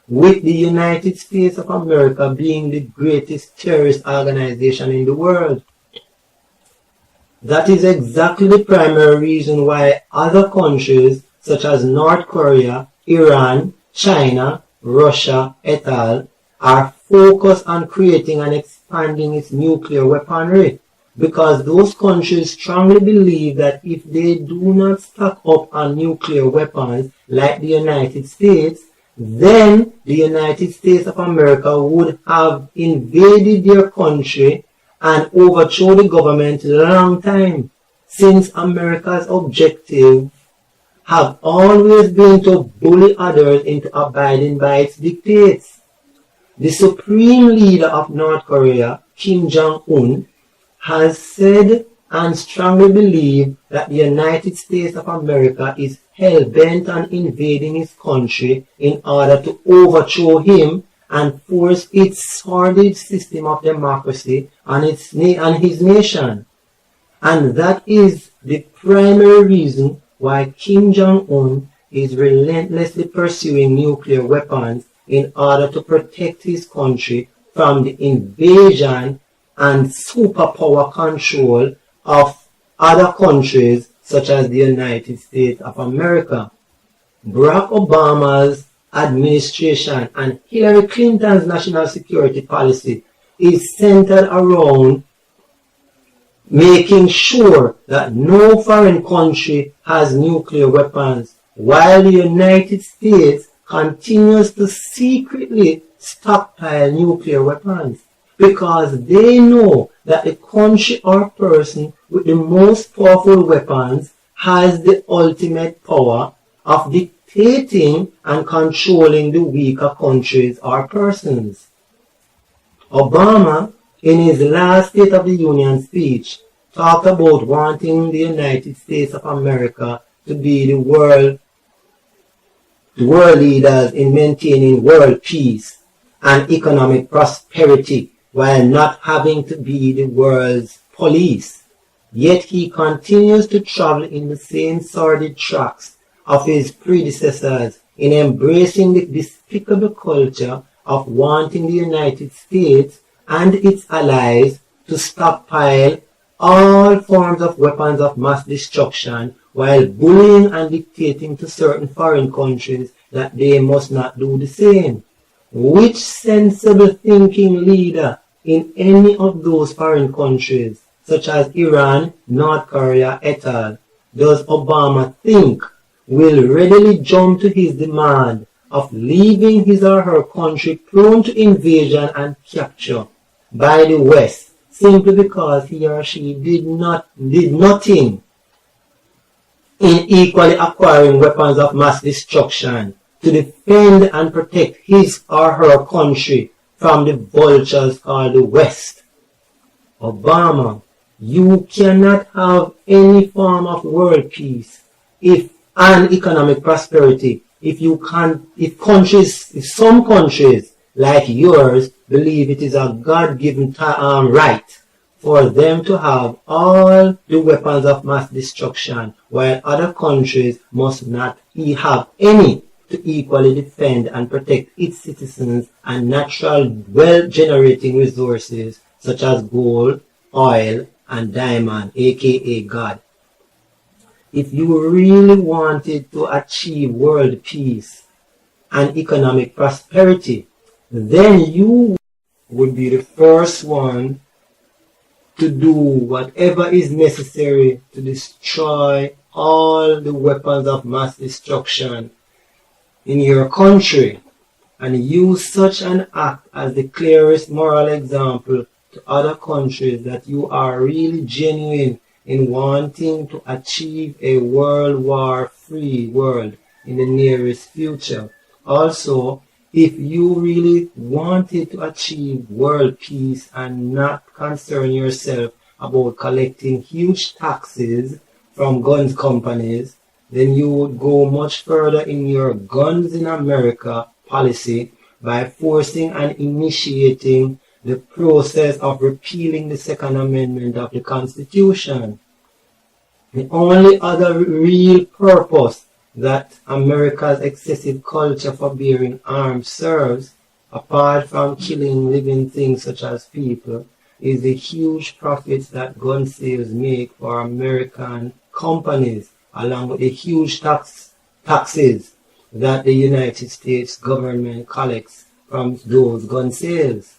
[SPEAKER 1] with the United States of America being the greatest terrorist organization in the world. That is exactly the primary reason why other countries such as North Korea, Iran, China, Russia, et al. Are focused on creating and expanding its nuclear weaponry, because those countries strongly believe that if they do not stock up on nuclear weapons like the United States, then the United States of America would have invaded their country and overthrow the government a long time, since America's objective have always been to bully others into abiding by its dictates. The supreme leader of North Korea, Kim Jong-un, has said and strongly believes that the United States of America is hell-bent on invading his country in order to overthrow him and force its sordid system of democracy on his nation. And that is the primary reason why Kim Jong-un is relentlessly pursuing nuclear weapons in order to protect his country from the invasion and superpower control of other countries such as the United States of America. Barack Obama's administration and Hillary Clinton's national security policy is centered around making sure that no foreign country has nuclear weapons, while the United States continues to secretly stockpile nuclear weapons, because they know that the country or person with the most powerful weapons has the ultimate power of dictating and controlling the weaker countries or persons. Obama, in his last State of the Union speech, talked about wanting the United States of America to be the world leaders in maintaining world peace and economic prosperity while not having to be the world's police. Yet he continues to travel in the same sordid tracks of his predecessors in embracing the despicable culture of wanting the United States and its allies to stockpile all forms of weapons of mass destruction while bullying and dictating to certain foreign countries that they must not do the same. Which sensible thinking leader in any of those foreign countries, such as Iran, North Korea, et al., does Obama think will readily jump to his demand of leaving his or her country prone to invasion and capture by the West simply because he or she did nothing in equally acquiring weapons of mass destruction to defend and protect his or her country from the vultures called the West? Obama, you cannot have any form of world peace and economic prosperity if some countries like yours believe it is a God-given right for them to have all the weapons of mass destruction, while other countries must not have any to equally defend and protect its citizens and natural wealth-generating resources such as gold, oil, and diamond, aka God. If you really wanted to achieve world peace and economic prosperity, then you would be the first one to do whatever is necessary to destroy all the weapons of mass destruction in your country, and use such an act as the clearest moral example to other countries that you are really genuine in wanting to achieve a world war-free world in the nearest future. Also, if you really wanted to achieve world peace and not concern yourself about collecting huge taxes from guns companies, then you would go much further in your Guns in America policy by forcing and initiating the process of repealing the Second Amendment of the Constitution. The only other real purpose that America's excessive culture for bearing arms serves, apart from killing living things such as people, is the huge profits that gun sales make for American companies, along with the huge taxes that the United States government collects from those gun sales.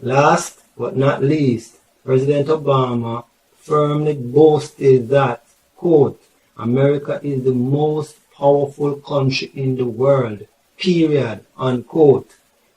[SPEAKER 1] Last but not least, President Obama firmly boasted that, quote, America is the most powerful country in the world, period, unquote.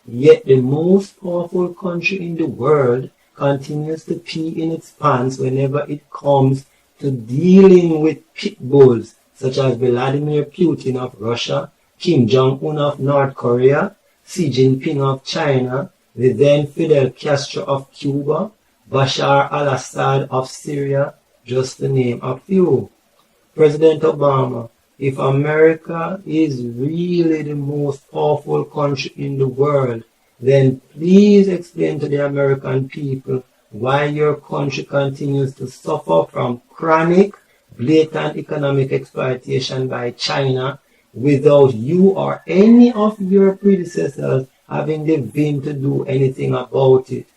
[SPEAKER 1] Yet the most powerful country in the world continues to pee in its pants whenever it comes to dealing with pit bulls such as Vladimir Putin of Russia, Kim Jong-un of North Korea, Xi Jinping of China, the then Fidel Castro of Cuba, Bashar al-Assad of Syria, just to name a few. President Obama, if America is really the most powerful country in the world, then please explain to the American people why your country continues to suffer from chronic, blatant economic exploitation by China without you or any of your predecessors having the vim to do anything about it.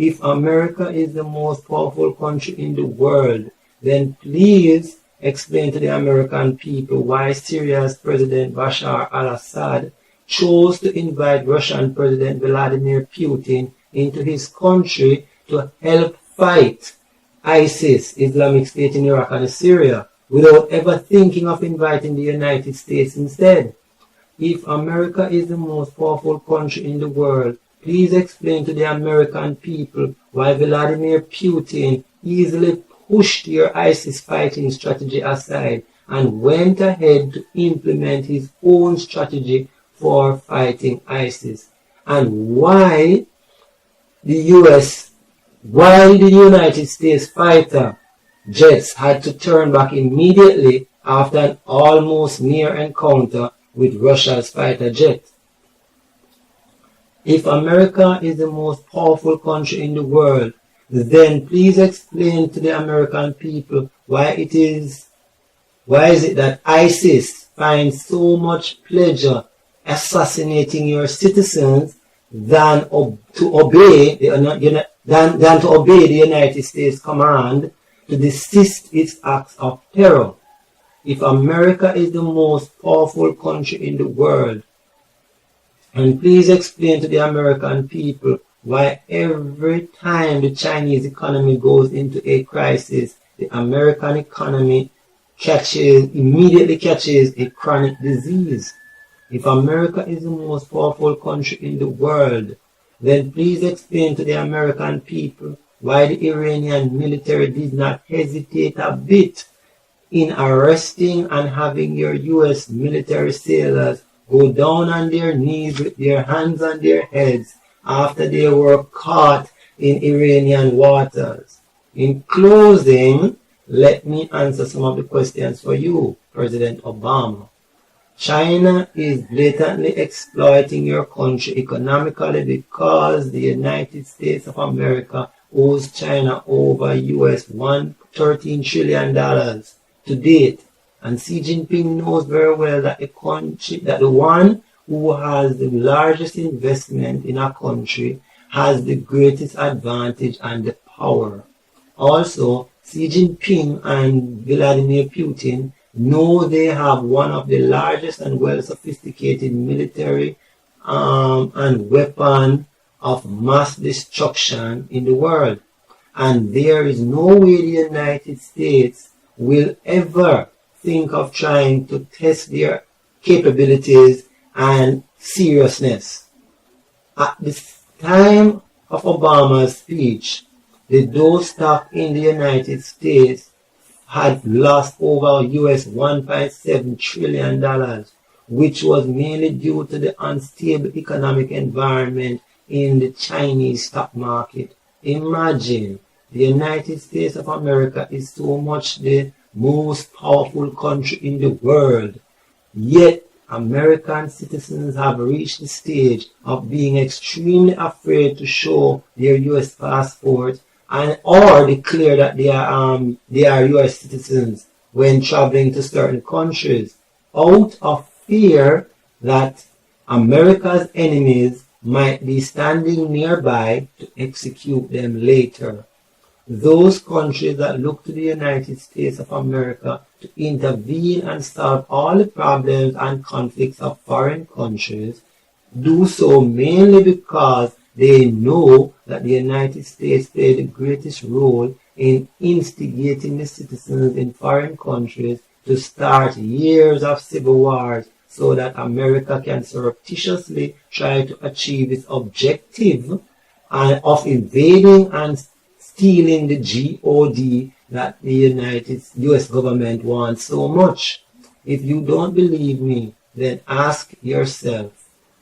[SPEAKER 1] If America is the most powerful country in the world, then please explain to the American people why Syria's President Bashar al-Assad chose to invite Russian President Vladimir Putin into his country to help fight ISIS, Islamic State in Iraq and Syria, without ever thinking of inviting the United States instead. If America is the most powerful country in the world, please explain to the American people why Vladimir Putin easily pushed your ISIS fighting strategy aside and went ahead to implement his own strategy for fighting ISIS, and why the United States fighter jets had to turn back immediately after an almost near encounter with Russia's fighter jet. If America is the most powerful country in the world, then please explain to the American people why is it that ISIS finds so much pleasure assassinating your citizens than to obey the United States command to desist its acts of terror. If America is the most powerful country in the world, and please explain to the American people why every time the Chinese economy goes into a crisis, the American economy immediately catches a chronic disease. If America is the most powerful country in the world, then please explain to the American people why the Iranian military did not hesitate a bit in arresting and having your U.S. military sailors go down on their knees with their hands on their heads after they were caught in Iranian waters. In closing, let me answer some of the questions for you, President Obama. China is blatantly exploiting your country economically because the United States of America owes China over US $13 trillion to date. And Xi Jinping knows very well that the one who has the largest investment in a country has the greatest advantage and the power. Also, Xi Jinping and Vladimir Putin know they have one of the largest and well-sophisticated military and weapon of mass destruction in the world. And there is no way the United States will ever think of trying to test their capabilities and seriousness. At the time of Obama's speech, the Dow stock in the United States had lost over US $1.7 trillion, which was mainly due to the unstable economic environment in the Chinese stock market. Imagine, the United States of America is so much the most powerful country in the world, yet American citizens have reached the stage of being extremely afraid to show their US passport or declare that they are US citizens when traveling to certain countries, out of fear that America's enemies might be standing nearby to execute them later. Those countries that look to the United States of America to intervene and solve all the problems and conflicts of foreign countries do so mainly because they know that the United States played the greatest role in instigating the citizens in foreign countries to start years of civil wars so that America can surreptitiously try to achieve its objective of invading and stealing the GOD that the US government wants so much. If you don't believe me, then ask yourself,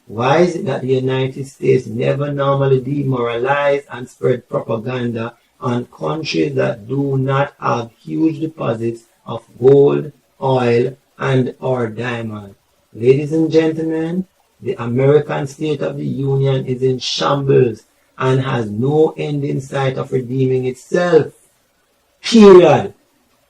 [SPEAKER 1] why is it that the United States never normally demoralize and spread propaganda on countries that do not have huge deposits of gold, oil, and or diamond? Ladies and gentlemen, the American State of the Union is in shambles and has no end in sight of redeeming itself. Period.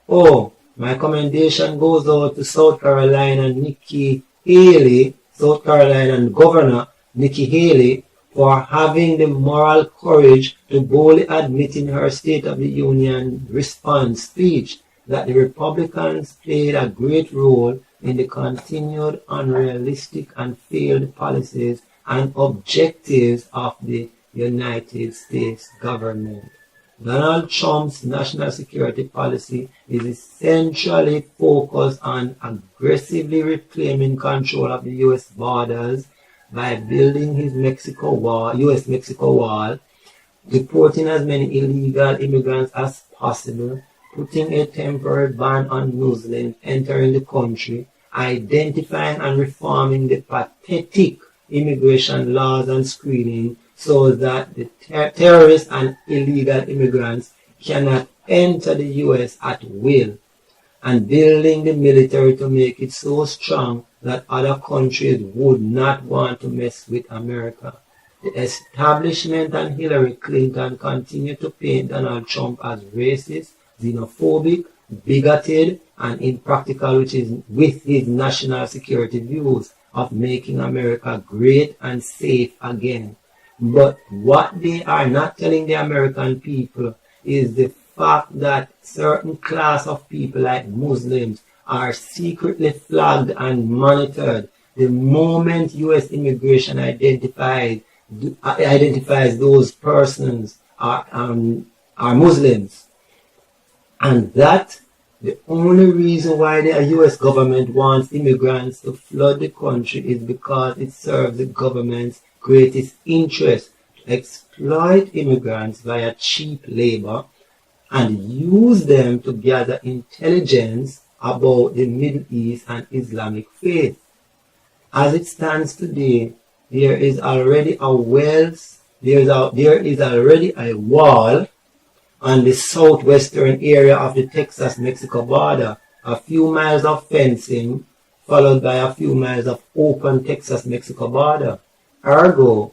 [SPEAKER 1] Oh, my commendation goes out to South Carolina Nikki Haley, South Carolina Governor Nikki Haley, for having the moral courage to boldly admit in her State of the Union response speech that the Republicans played a great role in the continued unrealistic and failed policies and objectives of the United States government. Donald Trump's national security policy is essentially focused on aggressively reclaiming control of the U.S. borders by building his U.S.-Mexico wall, deporting as many illegal immigrants as possible, putting a temporary ban on Muslims entering the country, identifying and reforming the pathetic immigration laws and screening so that the terrorists and illegal immigrants cannot enter the U.S. at will, and building the military to make it so strong that other countries would not want to mess with America. The establishment and Hillary Clinton continue to paint Donald Trump as racist, xenophobic, bigoted, and impractical with his national security views of making America great and safe again. But what they are not telling the American people is the fact that certain class of people like Muslims are secretly flagged and monitored. The moment U.S. immigration identifies those persons are Muslims. And that the only reason why the U.S. government wants immigrants to flood the country is because it serves the government's greatest interest to exploit immigrants via cheap labor and use them to gather intelligence about the Middle East and Islamic faith. As it stands today, there is already a wall on the southwestern area of the Texas-Mexico border, a few miles of fencing, followed by a few miles of open Texas-Mexico border. Ergo,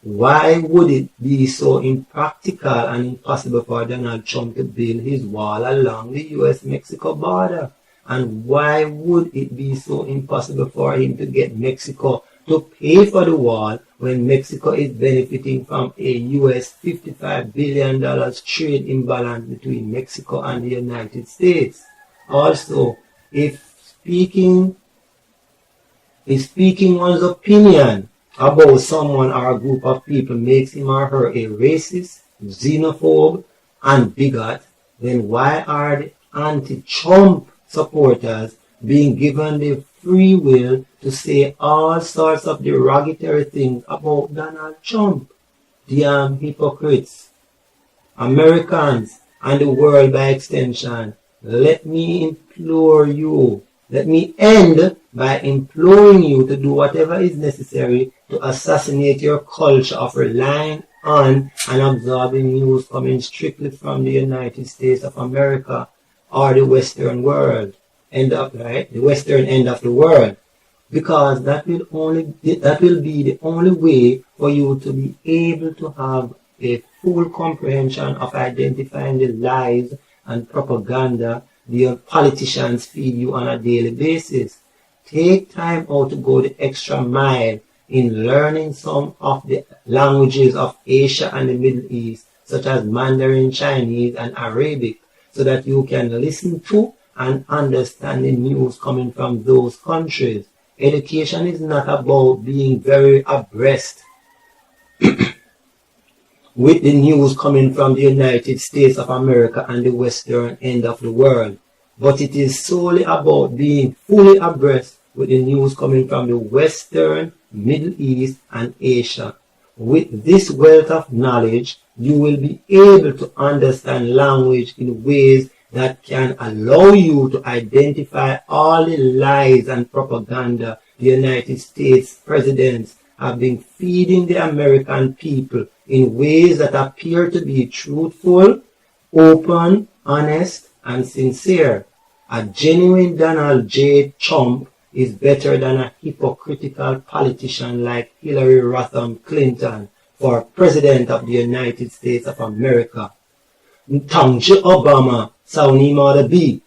[SPEAKER 1] why would it be so impractical and impossible for Donald Trump to build his wall along the U.S.-Mexico border? And why would it be so impossible for him to get Mexico to pay for the wall when Mexico is benefiting from a U.S. $55 billion trade imbalance between Mexico and the United States? Also, if speaking one's opinion about someone or a group of people makes him or her a racist, xenophobe, and bigot, then why are the anti-Trump supporters being given the free will to say all sorts of derogatory things about Donald Trump? Damn hypocrites. Americans and the world by extension, let me end by imploring you to do whatever is necessary to assassinate your culture of relying on and absorbing news coming strictly from the United States of America or the Western world, the Western end of the world, because that will be the only way for you to be able to have a full comprehension of identifying the lies and propaganda the politicians feed you on a daily basis. Take time out to go the extra mile in learning some of the languages of Asia and the Middle East, such as Mandarin, Chinese, and Arabic, so that you can listen to and understand the news coming from those countries. Education is not about being very abreast with the news coming from the United States of America and the Western end of the world, but it is solely about being fully abreast with the news coming from the Western, Middle East, and Asia. With this wealth of knowledge, you will be able to understand language in ways that can allow you to identify all the lies and propaganda the United States presidents have been feeding the American people in ways that appear to be truthful, open, honest, and sincere. A genuine Donald J. Trump is better than a hypocritical politician like Hillary Rodham Clinton for President of the United States of America. Tangje Obama, Sauni Mada B.